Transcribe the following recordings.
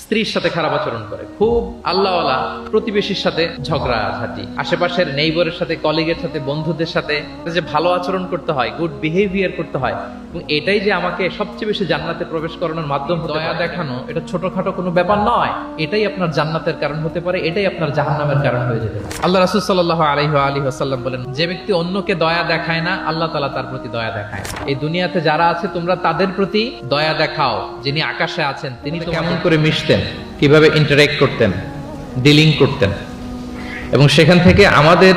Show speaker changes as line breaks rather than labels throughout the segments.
স্ত্রীর সাথে খারাপ আচরণ করে, খুব আল্লাহওয়ালা, প্রতিবেশীর সাথে ঝগড়াঝাটি, আশেপাশের নেইবরের সাথে, কলিগের সাথে, বন্ধুদের সাথে যে ভালো আচরণ করতে হয়, গুড বিহেভিয়ার করতে হয়, এবং এটাই যে আমাকে সবচেয়ে বেশি জান্নাতে প্রবেশ করানোর মাধ্যম। দয়া দেখানো এটা ছোটখাটো কোনো ব্যাপার নয়, এটাই আপনার জান্নাতের কারণ হতে পারে, এটাই আপনার জাহান্নামের কারণ হয়ে যেতে পারে। আল্লাহ রাসূল সাল্লাল্লাহু আলাইহি ওয়াসাল্লাম বলেন, যে ব্যক্তি অন্যকে দয়া দেখায় না, আল্লাহ তাআলা তার প্রতি দয়া দেখায়। এই দুনিয়াতে যারা আছে তোমরা তাদের প্রতি দয়া দেখাও। যিনি আকাশে আছেন তিনি তো কেমন করে মিশতেন, কিভাবে ইন্টারঅ্যাক্ট করতেন, ডিলিং করতেন, এবং সেখান থেকে আমাদের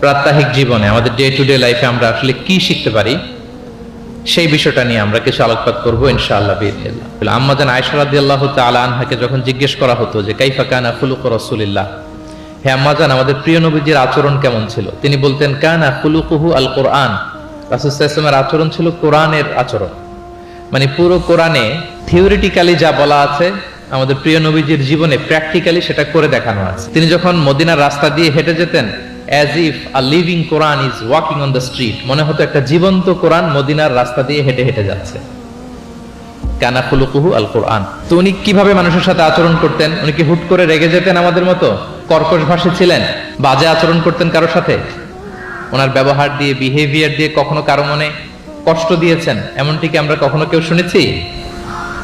প্রাত্যহিক জীবনে, আমাদের ডে টু ডে লাইফে আমরা আসলে কি শিখতে পারি, সেই বিষয়টা নিয়ে আমরা কিছু আলোকপাত করবো ইনশাআল্লাহ বিইذনিল্লাহ। আম্মা জান আয়েশা রাদিয়াল্লাহু তাআলা আনহাকে যখন জিজ্ঞেস করা হতো যে কাইফা কানা খুলুক রাসূলিল্লাহ, হে আম্মা জান আমাদের প্রিয় নবীজির আচরণ কেমন ছিল, তিনি বলতেন কানা খুলুকুহু আল কোরআন, রাসূল সাল্লাল্লাহু আলাইহি ওয়াসাল্লামের আচরণ ছিল কোরআনের আচরণ। মানে পুরো কোরআনে থিওরিটিক্যালি যা বলা আছে আমাদের প্রিয় নবীজির জীবনে প্র্যাকটিক্যালি সেটা করে দেখানো আছে। তিনি যখন মদিনার রাস্তা দিয়ে হেঁটে যেতেন, as if a living Quran is walking on the street, মনে হতো একটা জীবন্ত কোরআন মদিনার রাস্তা দিয়ে হেঁটে হেঁটে যাচ্ছে। কানা খুলুকুহু আল কোরআন। তো উনি কিভাবে মানুষের সাথে আচরণ করতেন? উনি কি হুট করে রেগে যেতেন আমাদের মতো? কর্কশ ভাষী ছিলেন? বাজে আচরণ করতেন কারোর সাথে? ওনার ব্যবহার দিয়ে, বিহেভিয়ার দিয়ে কখনো কারো মনে কষ্ট দিয়েছেন এমনটি কি আমরা কখনো কেউ শুনেছি?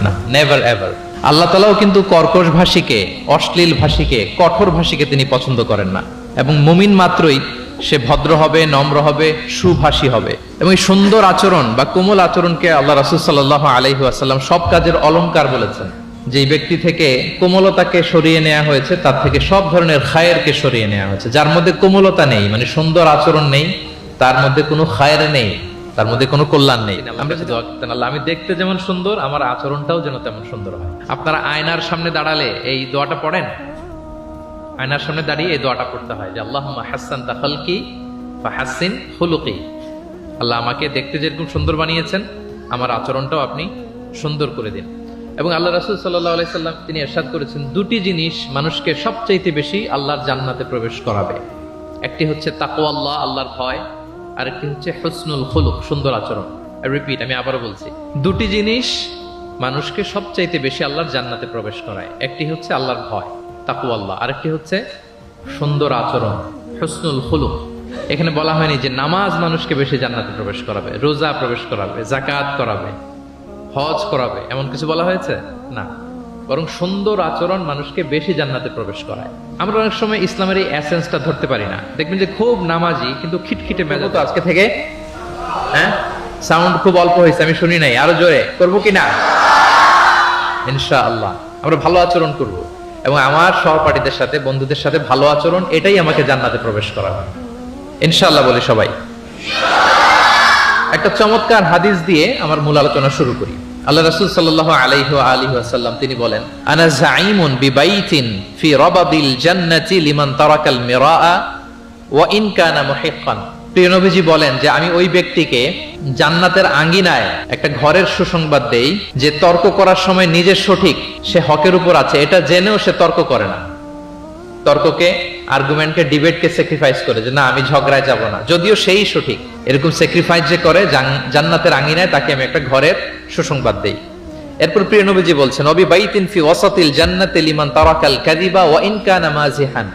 না, নেভার এভার। আল্লাহ তাআলাও কিন্তু কর্কশ ভাষীকে, অশ্লীল ভাষীকে, কঠোর ভাষীকে তিনি পছন্দ করেন না, এবং মুমিন মাত্রই সে ভদ্র হবে, নম্র হবে, সুভাষী হবে। এবং এই সুন্দর আচরণ বা কোমল আচরণকে আল্লাহ রাসূল সাল্লাল্লাহু আলাইহি ওয়াসাল্লাম সব কাজের অলংকার বলেছেন। যেই ব্যক্তি থেকে কোমলতাকে সরিয়ে নেওয়া হয়েছে তার থেকে সব ধরনের খায়েরকে সরিয়ে নেওয়া হয়েছে। যার মধ্যে কোমলতা নেই, মানে সুন্দর আচরণ নেই, তার মধ্যে কোনো খায়ের নেই, তার মধ্যে কোনো কল্যাণ নেই। আমরা যদি দোয়া করতেন, আল্লাহ আমি দেখতে যেমন সুন্দর, আমার আচরণটাও যেন তেমন সুন্দর হয়। আপনারা আয়নার সামনে দাঁড়ালে এই দোয়াটা পড়েন? আয়নার সামনে দাঁড়িয়ে এই দোয়াটা পড়তে হয় যে আল্লাহুম্মা হাসসানতা খালকি ফাহাসসিন খুলুকি, আল্লাহ আমাকে দেখতে যেরকম সুন্দর বানিয়েছেন আমার আচরণটাও আপনি সুন্দর করে দিন। এবং আল্লাহ রাসূল সাল্লাল্লাহু আলাইহি সাল্লাম তিনি ইরশাদ করেছেন, দুটি জিনিস মানুষকে সবচাইতে বেশি আল্লাহর জান্নাতে প্রবেশ করাবে। একটি হচ্ছে তাকওয়াল্লাহ, আল্লাহর ভয়, আর একটি হচ্ছে হুসনুল খুলুক, সুন্দর আচরণ। রিপিট, আমি আবারও বলছি, দুটি জিনিস মানুষকে সবচাইতে বেশি আল্লাহর জান্নাতে প্রবেশ করায়। একটি হচ্ছে আল্লাহর ভয়, তাকওয়াল্লাহ, আরেকটি হচ্ছে সুন্দর আচরণ, হুসনুল খুলুক। এখানে বলা হয়নি যে নামাজ মানুষকে বেশি জান্নাতে প্রবেশ করাবে, রোজা প্রবেশ করাবে, যাকাত করাবে, হজ করাবে, এমন কিছু বলা হয়েছে না, বরং সুন্দর আচরণ মানুষকে বেশি জান্নাতে প্রবেশ করায়। আমরা অনেক সময় ইসলামের এই এসেন্সটা ধরতে পারি না। দেখবেন যে খুব নামাজি কিন্তু খিটখিটে মেজাজ। তো আজকে থেকে সাউন্ড খুব অল্প হয়েছে, আমি শুনি নাই, আরো জোরে করবো কিনা? ইনশাআল্লাহ আমরা ভালো আচরণ করব, এবং আমার সহপাঠীদের সাথে, বন্ধুদের সাথে ভালো আচরণ, এটাই আমাকে জান্নাতে প্রবেশ করাবে ইনশাআল্লাহ। বলি সবাই। একটা চমৎকার হাদিস দিয়ে আমার মূল আলোচনা শুরু করি। আল্লাহ রাসূল সাল্লাল্লাহু আলাইহি ওয়াসাল্লাম তিনি বলেন, আনা যাঈমুন বিবাইতিন ফি রাবাদিল জান্নাতি লিমান তারাকাল মিরাআ ওয়া ইন কানা মুহিক্কান। প্রিয় নবীজি বলেন যে আমি ওই ব্যক্তিকে জান্নাতের আঙ্গিনায় একটা ঘরের সুসংবাদ দেই যে তর্ক করার সময় নিজের সঠিক, সে হকের উপর আছে, এটা জেনেও সে তর্ক করে না। তর্ককে, আর্গুমেন্টকে, ডিবেটকে স্যাক্রিফাইস করে যে না আমি ঝগড়ায় যাব না, যদিও সেই সঠিক। এরকম স্যাক্রিফাইস যে করে জান্নাতের আঙ্গিনায়, তাকে আমি একটা ঘরের সুসংবাদ দেই। এরপর প্রিয় নবীজি বলছেন, ওবি বাইতিন ফি ওয়াসাতিল জান্নাতি লিমান তারাকাল কাযিবা ওয়া ইন কানা মাযিহান।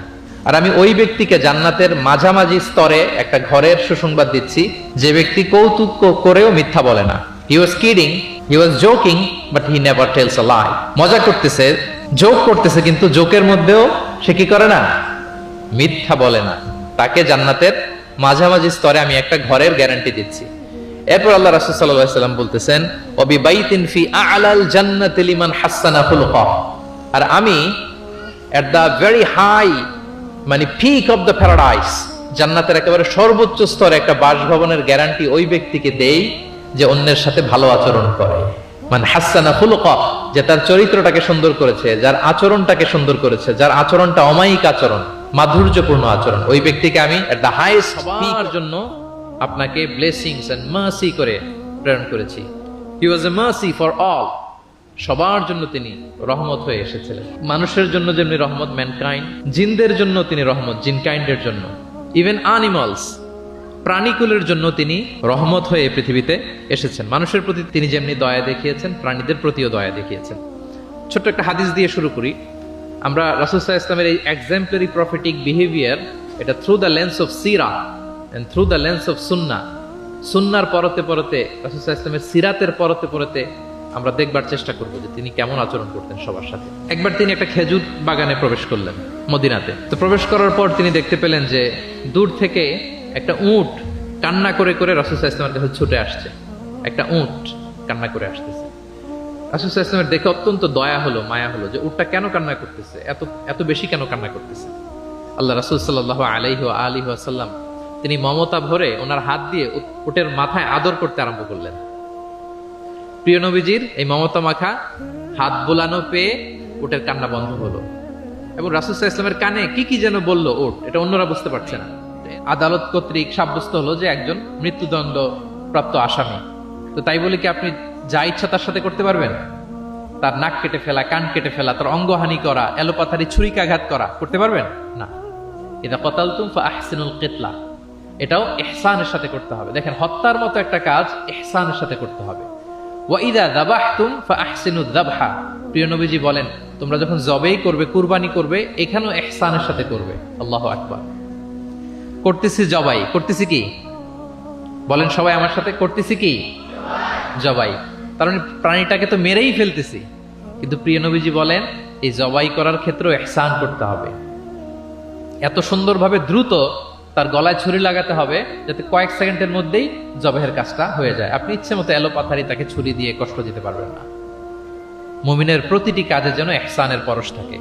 আর আমি ওই ব্যক্তিকে জান্নাতের মাঝামাঝি স্তরে একটা ঘরের সুসংবাদ দিচ্ছি যে ব্যক্তি কৌতুক করেও মিথ্যা বলে না। He was kidding, he was joking, but he never tells a lie. মজা করতেছে, জোক করতেছে, কিন্তু জোকের মধ্যেও সে কি করে না? মিথ্যা বলে না। তাকে জান্নাতের মাঝামাঝি স্তরে আমি একটা ঘরের গ্যারান্টি দিচ্ছি। এরপর আল্লাহ রাসূল সাল্লাল্লাহু আলাইহি ওয়াসাল্লাম বলতেছেন, ওবি বাইতিন ফি আ'লাল জান্নাতি লিমান হাসানা খুলুকাহ। আর আমি এট দা ভেরি হাই, মানে পিক অফ দ্য প্যারাডাইস, জান্নাতের একেবারে সর্বোচ্চ স্তরে একটা বাসভবনের গ্যারান্টি ওই ব্যক্তিকে দেই যে অন্যের সাথে ভালো আচরণ করে। মানে হাসানা খুলুকাহ, যে তার চরিত্রটাকে সুন্দর করেছে, যার আচরণটাকে সুন্দর করেছে, যার আচরণটা অমায়িক আচরণ, মাধুর্যপূর্ণ আচরণ, ওই ব্যক্তিকে আমি এট দা হাইয়েস্ট পিকের জন্য আপনাকে ব্লেসিংস এন্ড মার্সি করে প্রেরণ করেছি। হি ওয়াজ এ মার্সি ফর অল, সবার জন্য তিনি রহমত হয়ে এসেছিলেন। মানুষের জন্য যেমনি রহমত, ম্যানকাইন্ড, জিনদের জন্য তিনি রহমত, জিনকাইন্ডের জন্য, ইভেন অ্যানিমালস, প্রাণীকুলের জন্য তিনি রহমত হয়ে পৃথিবীতে এসেছেন। মানুষের প্রতি তিনি যেমনি দয়া দেখিয়েছেন, প্রাণীদের প্রতিও দয়া দেখিয়েছেন। ছোট্ট একটা হাদিস দিয়ে শুরু করি। আমরা রাসূল সাল্লাল্লাহু আলাইহি ওয়াসাল্লামের এই এক্সাম্পলারি প্রফেটিক বিহেভিয়ার, এটা থ্রু দ্য লেন্স অফ সিরা and through the lens of সুন্নাহ, সুন্নাহর পরতে পরতে, রাসূল সাল্লাল্লাহু আলাইহি ওয়াসাল্লামের সিরাতের পরতে পরতে আমরা দেখবার চেষ্টা করব যে তিনি কেমন আচরণ করতেন সবার সাথে। একবার তিনি একটা খেজুর বাগানে প্রবেশ করলেন মদিনাতে। তো প্রবেশ করার পর তিনি দেখতে পেলেন যে দূর থেকে একটা উট কান্না করে করে রাসূল সাল্লাল্লাহু আলাইহি ওয়াসাল্লামের কাছে ছুটে আসছে। একটা উট কান্না করে আসতেছে। রাসূল সাল্লাল্লাহু আলাইহি ওয়াসাল্লামের দেখে অত্যন্ত দয়া হলো, মায়া হলো যে উটটা কেন কান্না করতেছে, এত এত বেশি কেন কান্না করতেছে। আল্লাহ রাসূল সাল্লাল্লাহু আলাইহি ওয়াসাল্লাম তিনি মমতা ভরে ওনার হাত দিয়ে উটের মাথায় আদর করতে আরম্ভ করলেন। প্রিয় নবীজির এই মমতা মাখা হাত বোলানো পেয়ে উটের কান্না বন্ধ হলো এবং রাসূল সাল্লাল্লাহু আলাইহি ওয়াসাল্লামের কানে কি কি যেন বললো উট, এটা অন্যরা বুঝতে পারছে না। আদালত কর্তৃক সাব্যস্ত হলো যে একজন মৃত্যুদণ্ড প্রাপ্ত আসামি। তো তাই বলে কি আপনি যা ইচ্ছা তার সাথে করতে পারবেন? তার নাক কেটে ফেলা, কান কেটে ফেলা, তার অঙ্গহানি করা, এলোপাথারি ছুরিকাঘাত করা করতে পারবেন না। ইযা ক্বাতালতুম ফাআহসিনুল কিতলা, এটাও ইহসানের সাথে করতে হবে। দেখেন, হত্যার মতো একটা কাজ ইহসানের সাথে করতে হবে। ওয়া ইযা যাবাহতুম ফাআহসিনুয যাবহা, প্রিয় নবীজি বলেন তোমরা যখন জবেই করবে, কুরবানি করবে, এখানেও ইহসানের সাথে করবে। আল্লাহু আকবার। করতেছি জবাই, করতেছি কি বলেন সবাই আমার সাথে, করতেছি কি জবাই। তার মানে প্রাণীটাকে তো মেরেই ফেলতেছি, কিন্তু প্রিয় নবীজি বলেন এই জবাই করার ক্ষেত্রেও ইহসান করতে হবে। এত সুন্দরভাবে দ্রুত তার গলায় ছুরি লাগাতে হবে যাতে কয়েক সেকেন্ডের মধ্যেই জবাইয়ের কাজটা হয়ে যায়। আপনি ইচ্ছে মতো এলোপাথারি তাকে ছুরি দিয়ে কষ্ট দিতে পারবেন না। মুমিনের প্রতিটি কাজে যেন ইহসানের পরশ থাকে।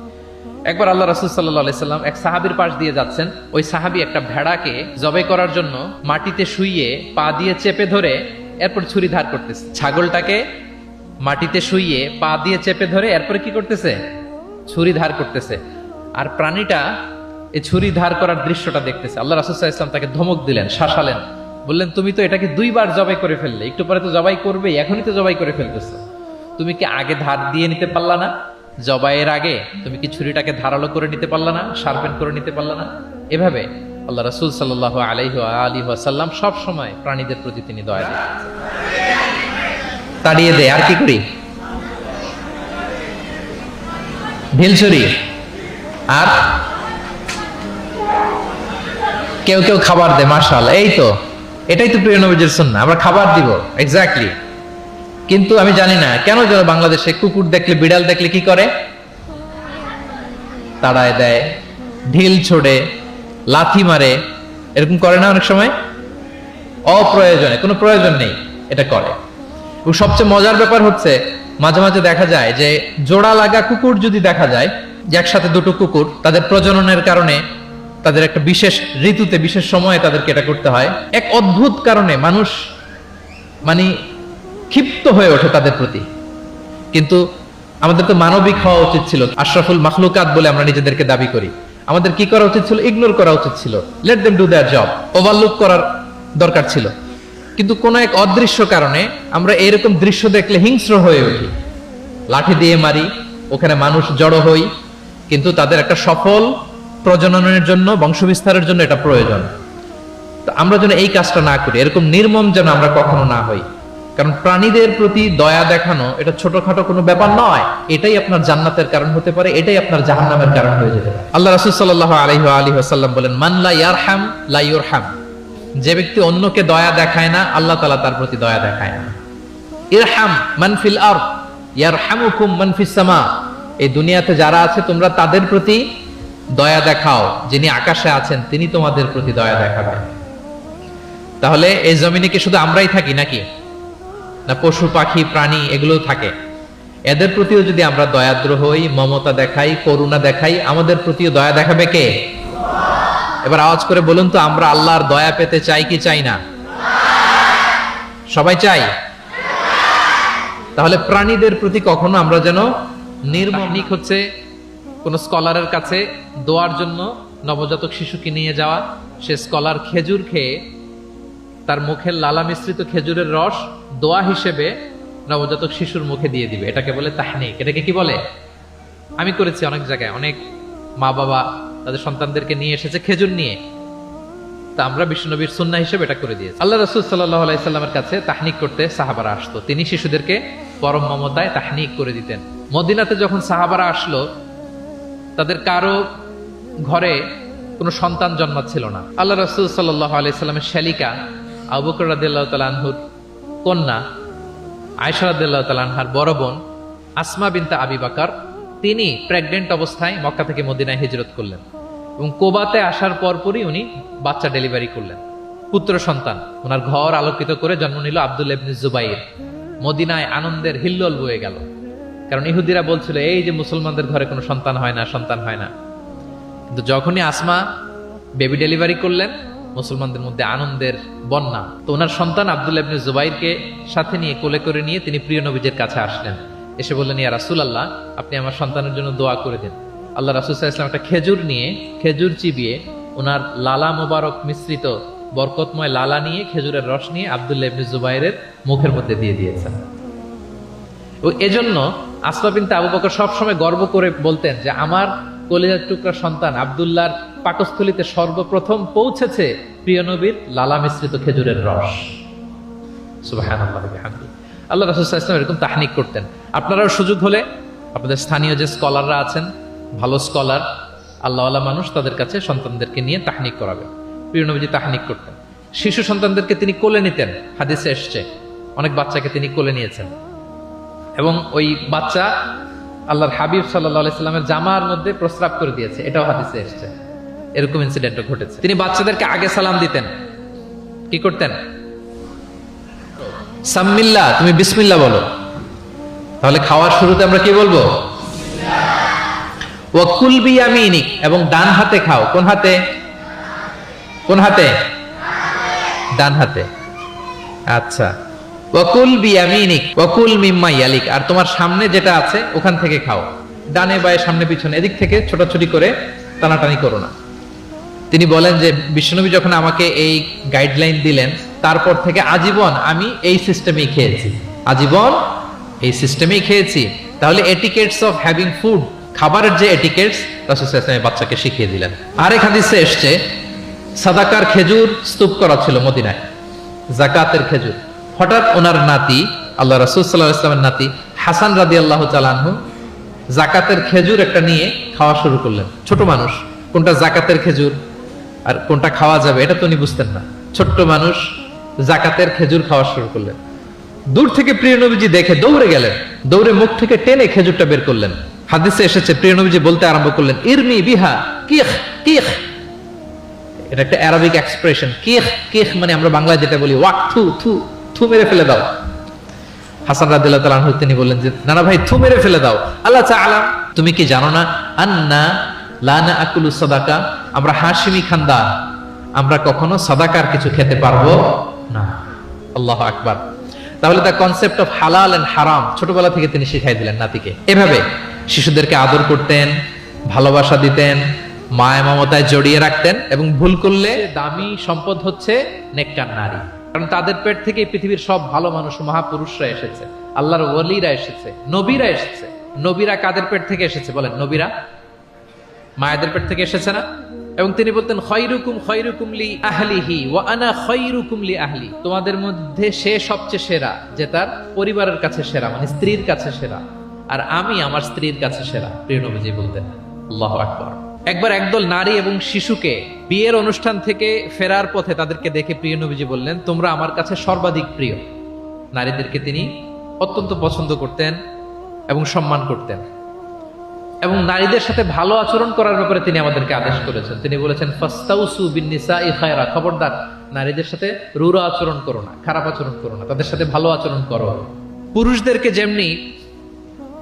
একবার আল্লাহ রাসূল সাল্লাল্লাহু আলাইহি সাল্লাম এক সাহাবীর পাশ দিয়ে যাচ্ছেন। ওই সাহাবী একটা ভেড়াকে জবাই করার জন্য মাটিতে শুইয়ে পা দিয়ে চেপে ধরে এরপর ছুরি ধার করতেছে। ছাগলটাকে মাটিতে শুইয়ে পা দিয়ে চেপে ধরে এরপরে কি করতেছে? ছুরি ধার করতেছে। আর প্রাণীটা এই ছুরি ধার করার দৃশ্যটা দেখতেছে। আল্লাহ রাসূল সাল্লাল্লাহু আলাইহি ওয়াসাল্লাম তাকে ধমক দিলেন, শাসালেন, বললেন তুমি তো এটাকে 2 বার জবাই করে ফেললে, একটু পরে তো জবাই করবে, এখনই তো জবাই করে ফেলতেছো। তুমি কি আগে ধার দিয়ে নিতে পারলা না? জবাইয়ের আগে তুমি কি ছুরিটাকে ধারালো করে নিতে পারলা না? শার্পেন করে নিতে পারলা না? এভাবে আল্লাহ রাসূল সাল্লাল্লাহু আলাইহি ওয়াসাল্লাম সব সময় প্রাণীদের প্রতি তিনি দয়া দেখাচ্ছেন। তাড়িয়ে দেয় আর কি করি? ঢিলছড়ি। আর কেউ কেউ খাবার দেয়, মাশাআল্লাহ। এই তো, এটাই তো প্রিয় নবীজির সুন্নাহ, আমরা খাবার দিব এক্স্যাক্টলি। কিন্তু আমি জানি না কেন যেন বাংলাদেশে কুকুর দেখলে, বিড়াল দেখলে কি করে? তাড়ায় দেয়, ঢিল ছোড়ে, লাথি মারে, এরকম করে না অনেক সময়? অপ্রয়োজনে, কোনো প্রয়োজন নেই এটা করে। এবং সবচেয়ে মজার ব্যাপার হচ্ছে মাঝে মাঝে দেখা যায় যে জোড়া লাগা কুকুর যদি দেখা যায় যে একসাথে দুটো কুকুর, তাদের প্রজননের কারণে তাদের একটা বিশেষ ঋতুতে, বিশেষ সময়ে তাদেরকে এটা করতে হয়। এক অদ্ভুত কারণে মানুষ মানে ক্ষিপ্ত হয়ে ওঠে তাদের প্রতি। কিন্তু আমাদের তো মানবিক হওয়া উচিত ছিল, আশরাফুল মাখলুকাত বলে আমরা নিজেদেরকে দাবি করি। আমাদের কি করা উচিত ছিল? ইগনোর করা উচিত ছিল, let them do there job, overlook করার দরকার ছিল। কিন্তু কোন এক অদৃশ্য কারণে আমরা এরকম দৃশ্য দেখলে হিংস্র হয়ে উঠি, লাঠি দিয়ে মারি, ওখানে মানুষ জড়ো হই। কিন্তু তাদের একটা সফল প্রজননের জন্য, বংশবিস্তারের জন্য এটা প্রয়োজন। তো আমরা যেন এই কাজটা না করি, এরকম নির্মম যেন আমরা কখনো না হই। কারণ প্রাণীদের প্রতি দয়া দেখানো এটা ছোটখাটো কোনো ব্যাপার নয়। এটাই আপনার জান্নাতের কারণ হতে পারে, এটাই আপনার জাহান্নামের কারণ হয়ে যেতে পারে। আল্লাহ রাসূল সাল্লাল্লাহু আলাইহি ওয়াসাল্লাম বলেন, মান লা ইয়ারহাম লা ইউরহাম, যে ব্যক্তি অন্যকে দয়া দেখায় না, আল্লাহ তাআলা তার প্রতি দয়া দেখায় না। ইরহাম মান ফিল আরদ ইয়ারহামুকুম মান ফিস সামা, এই দুনিয়াতে যারা আছে তোমরা তাদের প্রতি দয়া দেখাও, যিনি আকাশে আছেন তিনি তোমাদের প্রতি দয়া দেখাবেন। তাহলে এই জমিনে কি শুধু আমরাই থাকি নাকি? না পশু পাখি প্রাণী এগুলো থাকে? এদের প্রতিও যদি আমরা দয়াদ্র হই, মমতা দেখাই, করুণা দেখাই, আমাদের প্রতিও দয়া দেখাবে কে? এবার আওয়াজ করে বলুন তো, আমরা আল্লাহর দয়া পেতে চাই কি চাই না? সবাই চাই। তাহলে প্রাণীদের প্রতি কখনো আমরা যেন নির্মম। হচ্ছে কোন স্কলারের কাছে দোয়ার জন্য নবজাতক শিশুকে নিয়ে যাওয়া, সে স্কলার খেজুর খেয়ে তার মুখের লালা মিশ্রিত খেজুরের রস দোয়া হিসেবে নবজাতক শিশুর মুখে দিয়ে দিবে। এটাকে বলে তাহনিক। এটাকে কি বলে? আমি করেছি অনেক জায়গায়, অনেক মা বাবা তাদের সন্তানদেরকে নিয়ে এসেছে খেজুর নিয়ে, তা আমরা বিশ্বনবীর সুন্নাহ হিসেবে এটা করে দিয়েছি। আল্লাহ রাসূল সাল্লাল্লাহু আলাইহি সাল্লামের কাছে তাহনিক করতে সাহাবারা আসতো, তিনি শিশুদেরকে পরম মমতায় তাহনিক করে দিতেন। মদিনাতে যখন সাহাবারা আসলো, তাদের কারো ঘরে কোনো সন্তান জন্মাচ্ছিল না। আল্লাহ রাসূল সাল্লাল্লাহু আলাইহি সাল্লামের শালিকা আবু বকর রাদিয়াল্লাহু তাআলা আনহুর কন্যা আয়েশা রাদিয়াল্লাহু তাআলা আনহার বড় বোন আসমা বিনতে আবি বকর, তিনি প্রেগন্যান্ট অবস্থায় মক্কা থেকে মদিনায় হিজরত করলেন এবং কোবাতে আসার পরপরই উনি বাচ্চা ডেলিভারি করলেন, পুত্র সন্তান। ওনার ঘর আলোকিত করে জন্ম নিল আব্দুল্লাহ ইবনে জুবাইর। মদিনায় আনন্দের হিল্লোল বয়ে গেল, কারণ ইহুদিরা বলছিল এই যে মুসলমানদের ঘরে কোনো সন্তান হয় না, সন্তান হয় না। কিন্তু যখনই আসমা বেবি ডেলিভারি করলেন, মুসলমানদের মধ্যে আনন্দের বন্যা। তো ওনার সন্তান আব্দুল্লাহ ইবনে জুবাইরকে সাথে নিয়ে কোলে করে নিয়ে তিনি প্রিয় নবীজির কাছে আসলেন। এসে বললেন, ইয়া রাসূলুল্লাহ, আপনি আমার সন্তানের জন্য দোয়া করে দিন। আল্লাহ রাসূল সাল্লাল্লাহু আলাইহি ওয়াসাল্লাম একটা খেজুর নিয়ে, খেজুর চিবিয়ে ওনার লালা মোবারক মিশ্রিত বরকতময় লালা নিয়ে, খেজুরের রস নিয়ে আব্দুল্লাহ ইবনে জুবাইরের মুখের মধ্যে দিয়ে দিয়েছেন। ও এজন্য আসমা বিনতে আবু বকর সবসময় গর্ব করে বলতেন যে আমার কলিজার টুকরা সন্তান আব্দুল্লাহর পাকস্থলীতে সর্বপ্রথম পৌঁছেছে প্রিয় নবীর লালা মিশ্রিত খেজুরের রস। সুবহানাল্লাহ ওয়া বিহামদিহি। আল্লাহ রাসূল সাল্লাল্লাহু আলাইহি ওয়াসাল্লাম এরকম তাহনিক করতেন। আপনারাও সুযোগ হলে আপনাদের স্থানীয় যে স্কলাররা আছেন, ভালো স্কলার, আল্লাহওয়ালা মানুষ, তাদের কাছে সন্তানদেরকে নিয়ে তাহনিক করাবেন। প্রিয় নবীজি তাহনিক করতেন। শিশু সন্তানদেরকে তিনি কোলে নিতেন, হাদিসে এসছে অনেক বাচ্চাকে তিনি কোলে নিয়েছেন এবং ওই বাচ্চা আল্লাহর হাবিব সাল্লাল্লাহু আলাইহি সাল্লামের জামার মধ্যে প্রস্রাব করে দিয়েছে, এটাও হাদিসে এসছে। এরকম ইনসিডেন্টও ঘটেছে। তিনি বাচ্চাদেরকে আগে সালাম দিতেন। কি করতেন? সাম্মিল্লাহ, তুমি বিসমিল্লাহ বলো। তাহলে খাওয়ার শুরুতে আমরা কি বলবো? ওয়া কুল বিয়ামিনিক, এবং ডান হাতে খাও। কোন হাতে? কোন হাতে? ডান হাতে। আচ্ছা। ওয়া কুল বিয়ামিনিক ওয়া কুল মিম্মা ইয়ালিক, আর তোমার সামনে যেটা আছে ওখান থেকে খাও। ডানে বায়ে সামনে পিছনে এদিক থেকে ছোটাছুটি করে টানাটানি করো না। তিনি বলেন যে বিশ্বনবী যখন আমাকে এই গাইডলাইন দিলেন, তারপর থেকে আজীবন আমি এই সিস্টেমেই খেয়েছি, আজীবন এই সিস্টেমেই খেয়েছি। তাহলে এটিকেটস অফ হ্যাভিং ফুড, খাবারের যে এটিকেটস, রাসূল সাল্লাল্লাহু আলাইহি ওয়াসাল্লাম বাচ্চাকে শিখিয়ে দিলেন। আরেক হাদিসে এসছে সাদাকার খেজুর স্তূপ করা ছিল মদিনায়, যাকাতের খেজুর। হঠাৎ ওনার নাতি, আল্লাহ রাসূল সাল্লাল্লাহু আলাইহি ওয়াসাল্লামের নাতি হাসান রাদিয়াল্লাহু তাআলা আনহু যাকাতের খেজুর একটা নিয়ে খাওয়া শুরু করলেন। ছোট মানুষ, কোনটা যাকাতের খেজুর আর কোনটা খাওয়া যাবে এটা তো উনি বুঝতেন না। ছোট্ট মানুষ যাকাতের খেজুর খাওয়া শুরু করলেন। দূর থেকে প্রিয় নবীজি দেখে দৌড়ে গেলেন, দৌড়ে মুখ থেকে টেনে খেজুরটা বের করলেন। হাদিসে এসেছে প্রিয় নবীজি বলতে আরম্ভ করলেন, ইরমি বিহা কিখ কিখ। এটা একটা আরবিক এক্সপ্রেশন। কিখ কিখ মানে আমরা বাংলায় যেটা বলি ওয়াক, থু থু, থু মেরে ফেলে দাও। হাসান রাদিয়াল্লাহু তাআলা আনহু তিনি বললেন যে না না ভাই, থু মেরে ফেলে দাও। আল্লাহ তাআলা, তুমি কি জানো না আন্না লা নাকুলু সাদাকা, আমরা হাশিমি খানদান, আমরা কখনো সাদাকার কিছু খেতে পারবো না। আল্লাহু আকবার। তাহলে দ্য কনসেপ্ট অফ হালাল এন্ড হারাম ছোটবেলা থেকে তিনি শিখাই দিলেন নাতিকে। এভাবে শিশুদেরকে আদর করতেন, ভালোবাসা দিতেন, মায়া মমতায় জড়িয়ে রাখতেন, এবং ভুল করলে দামি সম্পদ হচ্ছে নেককার নারী। কারণ তাদের পেট থেকে পৃথিবীর সব ভালো মানুষ, মহাপুরুষরা এসেছে, আল্লাহর ওয়ালিরা এসেছে, নবীরা এসেছে। নবীরা কাদের পেট থেকে এসেছে বলেন? নবীরা মায়েদের পেট থেকে এসেছে না? এবং তিনি বলতেন খায়রুকুম খায়রুকুম লি আহলিহি ওয়া আনা খায়রুকুম লি আহলি, তোমাদের মধ্যে সে সবচেয়ে সেরা যে তার পরিবারের কাছে সেরা, মানে স্ত্রীর কাছে সেরা, আর আমি আমার স্ত্রীর কাছে সেরা। প্রিয় নবীজি বলতেন। আল্লাহু আকবার। একবার একদল নারী এবং শিশুকে বিয়ের অনুষ্ঠান থেকে ফেরার পথে তাদেরকে দেখে প্রিয় নবীজি বললেন, তোমরা আমার কাছে সর্বাধিক প্রিয়। নারীদেরকে তিনি অত্যন্ত পছন্দ করতেন এবং সম্মান করতেন, এবং নারীদের সাথে ভালো আচরণ করার ব্যাপারে তিনি আমাদেরকে আদেশ করেছেন। তিনি বলেছেন ফাস্তাউসু বিন্নিসাই খায়রা, খবরদার নারীদের সাথে রূঢ় আচরণ করো না, খারাপ আচরণ করো না, তাদের সাথে ভালো আচরণ করো। পুরুষদেরকে যেমনি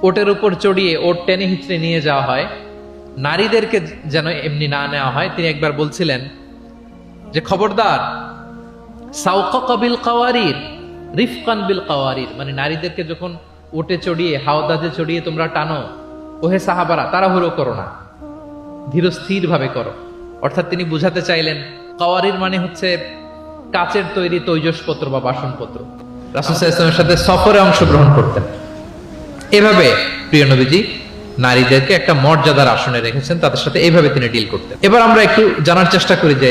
ওটের উপর চড়িয়ে ওট টেনে হিচড়ে নিয়ে যাওয়া হয়, নারীদেরকে যেন এমনি না নেওয়া হয়। তিনি একবার বলছিলেন যে খবরদার সাওকাকা বিল কাওয়ারির রিফকান বিল কাওয়ারির, মানে নারীদেরকে যখন ওটে চড়িয়ে হাওদাজে চড়িয়ে তোমরা টানো, ওহে সাহাবারা তাড়াহুড়ো করো না, ধীর স্থির ভাবে করো। অর্থাৎ তিনি বুঝাতে চাইলেন কাওয়ারির মানে হচ্ছে কাচের তৈরি তৈজসপত্র বা বাসনপত্র। রাসূল সাল্লাল্লাহু আলাইহি ওয়াসাল্লামের সাথে সফরে অংশগ্রহণ করতেন। এভাবে প্রিয় নবীজি নারীদেরকে একটা মর্যাদার আসনে রেখেছেন, তাদের সাথে এইভাবে তিনি ডিল করতেন। এবার আমরা একটু জানার চেষ্টা করি যে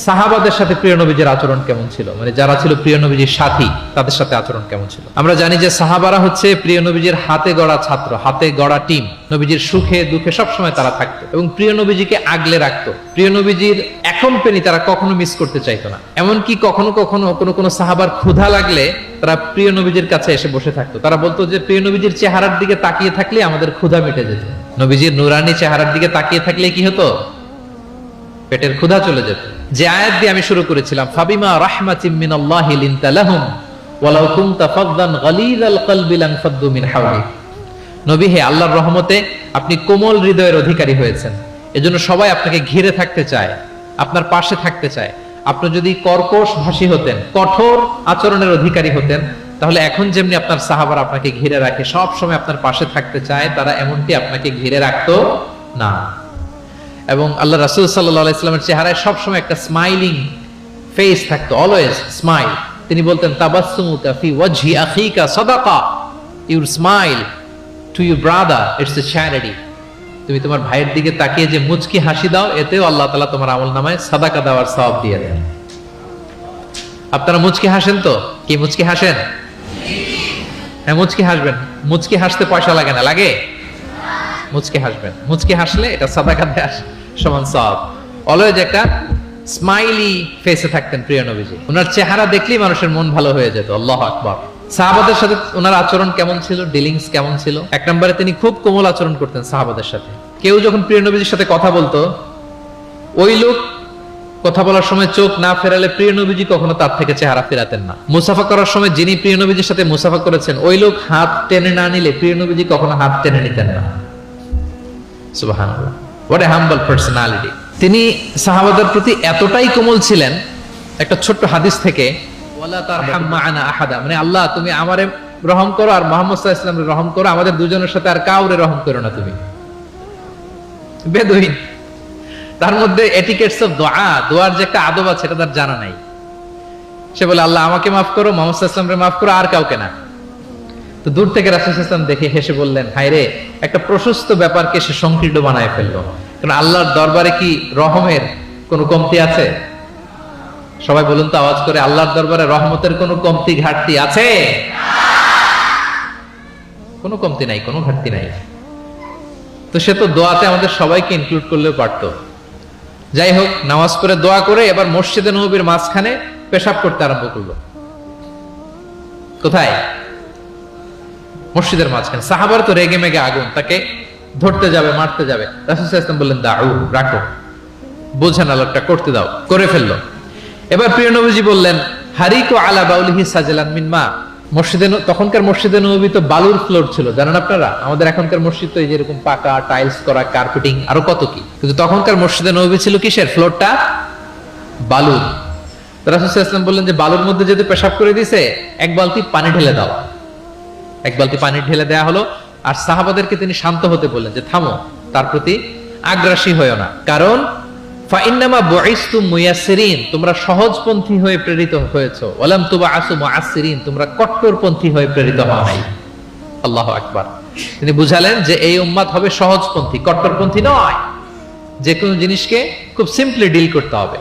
সাহাবাদের সাথে প্রিয় নবীজির আচরণ কেমন ছিল, মানে যারা ছিল প্রিয় নবীজির সাথী তাদের সাথে আচরণ কেমন ছিল। আমরা জানি যে সাহাবারা হচ্ছে প্রিয় নবীজির হাতে গড়া ছাত্র, হাতে গড়া টিম। নবীজির সুখে দুঃখে সবসময় তারা থাকতো এবং প্রিয় নবীজিকে আগলে রাখতো। প্রিয় নবীজির এখন পেনি তারা কখনো মিস করতে চাইতো না। এমনকি কখনো কখনো কোনো সাহাবার ক্ষুধা লাগলে তারা প্রিয় নবীজির কাছে এসে বসে থাকতো। তারা বলতো যে প্রিয় নবীজির চেহারার দিকে তাকিয়ে থাকলে আমাদের ক্ষুধা মিটে যেত। নবীজির নুরানি চেহারার দিকে তাকিয়ে থাকলে কি হতো? পেটের ক্ষুধা চলে যেত। যে আয়াত দিয়ে আমি শুরু করেছিলাম, ফাবিমা রাহমাতিম মিনাল্লাহি লিনতা লাহুম ওয়ালাউ কুনতা ফাদদান গালিযাল কলবি লানফাদ্দু মিন হাওলিক। নবী হে, আল্লাহর রহমতে আপনি কোমল হৃদয়ের অধিকারী হয়েছেন, এজন্য সবাই আপনাকে ঘিরে থাকতে চায়, আপনার পাশে থাকতে চায়। আপনি যদি কর্কশ ভাষী হতেন, কঠোর আচরণের অধিকারী হতেন, তাহলে এখন যেমনি আপনার সাহাবারা আপনাকে ঘিরে রাখে, সব সময় আপনার পাশে থাকতে চায়, তারা এমনটি আপনাকে ঘিরে রাখতো না। এবং আল্লাহ রাসূল সাল্লাল্লাহু আলাইহি ওয়াসাল্লামের চেহারায় সবসময় একটা স্মাইলিং ফেস থাকতো, অলওয়েজ স্মাইল। তিনি বলতেন, তাবাসসুমুকা ফি ওয়াজহি আখিকা সাদাকা, your smile to your brother it's a charity. তুমি তোমার ভাইয়ের দিকে তাকিয়ে যে মুচকি হাসি দাও, এতেও আল্লাহ তাআলা তোমার আমলনামায় সাদাকা দেওয়ার সওয়াব দিয়ে দেন। আপনারা মুচকি হাসেন তো? কি মুচকি হাসেন? হ্যাঁ, মুচকি হাসবেন। মুচকি হাসতে পয়সা লাগে না, লাগে? মুচকি হাসবেন। মুচকি হাসলে এটা সাদাকা দেওয়ার সমান সওয়াব। অলওয়েজ একটা স্মাইলি ফেসে থাকতেন প্রিয় নবীজি। ওনার চেহারা দেখলেই মানুষের মন ভালো হয়ে যেত। আল্লাহু আকবার। সাহাবাদের সাথে ওনার আচরণ কেমন ছিল, ডিলিংস কেমন ছিল? এক নম্বরে তিনি খুব কোমল আচরণ করতেন সাহাবাদের সাথে। কেউ যখন প্রিয় নবীজির সাথে কথা বলতো, ওই লোক কথা বলার সময় চোখ না ফেরালে প্রিয় নবীজি কখনো তার থেকে চেহারা ফেরাতেন না। মুসাফা করার সময় যিনি প্রিয় নবীজির সাথে মুসাফা করেছেন, ওই লোক হাত টেনে না নিলে প্রিয় নবীজি কখনো হাত টেনে নিতেন না। সুবহানাল্লাহ, what a humble personality। তিনি সাহাবাদের প্রতি এতটাই কোমল ছিলেন, একটা ছোট্ট হাদিস থেকে, ওয়ালা তারহাম মা'আনা আহাদা, মানে আল্লাহ তুমি আমারে রহম করো আর মুহাম্মদ সাল্লাল্লাহু আলাইহি ওয়াসাল্লামকে রহম করো, আমাদের দুজনের সাথে আর কাউরে রহম করো না তুমি। বেদুইন, তার মধ্যে এটিকেটস অফ দোয়া, দোয়ার যে একটা আদব আছে এটা তার জানা নাই। সে বলে, আল্লাহ আমাকে মাফ করো, মুহাম্মদ সাল্লাল্লাহু আলাইহি ওয়াসাল্লামকে মাফ করো, আর কাউকে না। তো দূর থেকে রাসূল সাল্লাল্লাহু আলাইহি ওয়াসাল্লাম দেখে হেসে বললেন, হায়রে, একটা প্রশস্ত ব্যাপারকে সে সংকীর্ণ বানায় ফেললো। কারণ আল্লাহর দরবারে কি রহমের কোনো কমতি আছে? সবাই বলুন তো আওয়াজ করে, আল্লাহর দরবারে রহমতের কোনো কমতি ঘাটতি আছে? কোনো কমতি নাই, কোনো ঘাটতি নাই। তো সে তো দোয়াতে আমাদের সবাইকে ইনক্লুড করলেও পারতো। যাই হোক, নামাজ পড়ে দোয়া করে এবার মসজিদে নববীর মাঝখানে পেশাব করতে আরম্ভ করলো। কোথায়? মসজিদের মাঝখানে। সাহাবার তো রেগে মেগে আগুন, তাকে ধরতে যাবে, মারতে যাবে। রাসূল সাল্লাল্লাহু আলাইহি ওয়াসাল্লাম বললেন, দাউ, রাখো, বোঝান আলোকটা করতে দাও। করে ফেললো। এবার প্রিয় নবীজি বললেন, হারিকু আলা বাউলিহি সাজলান মিন মা। মসজিদে, তখনকার মসজিদে নববী তো বালুর ফ্লোর ছিল, জানেন আপনারা? আমাদের এখনকার মসজিদ তো এই যেরকম পাকা টাইলস করা, কার্পেটিং, আরো কত কি। কিন্তু তখনকার মসজিদে নববী ছিল কিসের? ফ্লোরটা বালুর। রাসূল সাল্লাল্লাহু আলাইহি ওয়াসাল্লাম বললেন যে বালুর মধ্যে যেহেতু পেশাব করে দিয়েছে, এক বালতি পানি ঢেলে দাও। এক বালতি পানি ঢেলে দেয়া হলো। আর সাহাবাদেরকে তিনি শান্ত হতে বললেন যে থামো, তার প্রতি আগ্রাসী হয়েও না, কারণ ফাইন্নামা বুইসতুম মুয়াসসিরিন, তোমরা সহজপন্থী হয়ে প্রেরিত হয়েছো, ওয়ালাম তুবআসু মুআসসিরিন, তোমরা কট্টরপন্থী হয়ে প্রেরিত হও নাই। আল্লাহু আকবার। তিনি বুঝালেন যে এই উম্মাত হবে সহজপন্থী, কট্টরপন্থী নয়। যে কোনো জিনিসকে খুব সিম্পলি ডিল করতে হবে।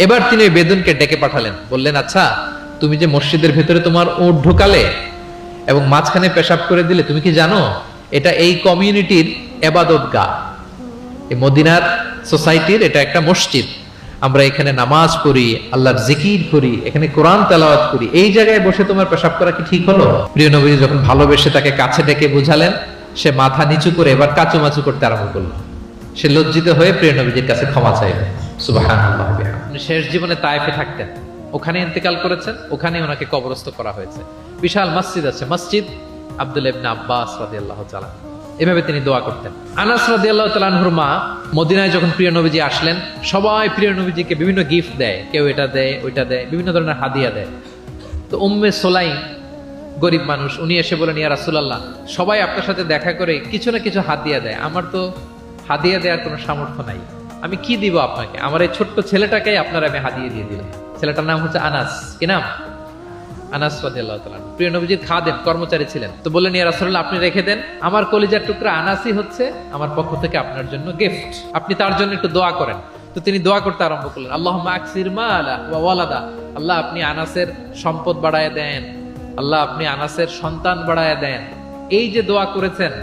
এবার তিনি ওই বেদুনকে ডেকে পাঠালেন, বললেন, আচ্ছা তুমি যে মসজিদের ভেতরে তোমার উট ঢুকালে এবং মাঝখানে পেশাব করে দিলে, তুমি কি জানো এটা এই কমিউনিটির ইবাদতগাহ, এই মদিনার সোসাইটির এটা একটা মসজিদ। আমরা এখানে নামাজ পড়ি, আল্লাহর জিকির করি, এখানে কোরআন তেলাওয়াত করি, এই জায়গায় বসে তোমার পেশাব করা কি ঠিক হলো? প্রিয় নবীজি যখন ভালোবেসে তাকে কাছে ডেকে বুঝালেন, সে মাথা নিচু করে এবার কাচুমাচু করতে আরম্ভ করলো। সে লজ্জিত হয়ে প্রিয় নবীজির কাছে ক্ষমা চাইলেন। সুবহানাল্লাহ। শেষ জীবনে তায়েফে থাকতেন, ওখানে ইন্তেকাল করেছেন, ওখানে ওনাকে কবরস্থ করা হয়েছে। বিশাল মসজিদ আছে, মসজিদ আব্দুল্লাহ ইবনে আব্বাস রাদিয়াল্লাহু তাআলা। এভাবে তিনি দোয়া করতেন। আনাস রাদিয়াল্লাহু তাআলা আনহুর মা মদিনায় যখন প্রিয় নবীজি আসলেন, সবাই প্রিয় নবীজিকে বিভিন্ন গিফট দেয়, কেউ এটা দেয়, ওইটা দেয়, বিভিন্ন ধরনের হাদিয়া দেয়। তো উম্মে সুলাইম, গরিব মানুষ, উনি এসে বলেন, ইয়া রাসূলুল্লাহ, সবাই আপনার সাথে দেখা করে কিছু না কিছু হাদিয়া দেয়, আমার তো হাদিয়া দেওয়ার কোনো সামর্থ্য নাই, আমি কি দিব আপনাকে? আমার এই ছোট্ট ছেলেটাকে আপনার আমি হাদিয়া দিয়ে দিলাম। ছেলেটার নাম হচ্ছে আনাস। কি নাম? আনাস রাদিয়াল্লাহু তাআলা। প্রিয় নবীজির খাদেম, কর্মচারী ছিলেন। তো বললেন, ইয়া রাসূলুল্লাহ, আপনি রেখে দেন, আমার কলিজার টুকরা আনাসই হচ্ছে আমার পক্ষ থেকে আপনার জন্য গিফট, আপনি তার জন্য একটু দোয়া করেন। তো তিনি দোয়া করতে আরম্ভ করলেন, আল্লাহুম্মা আকসির মালা ওয়া ওয়ালাদা, আল্লাহ আপনি আনাসের সম্পদ বাড়ায় দেন, আল্লাহ আপনি আনাসের সন্তান বাড়ায় দেন। এই যে দোয়া করেছেন,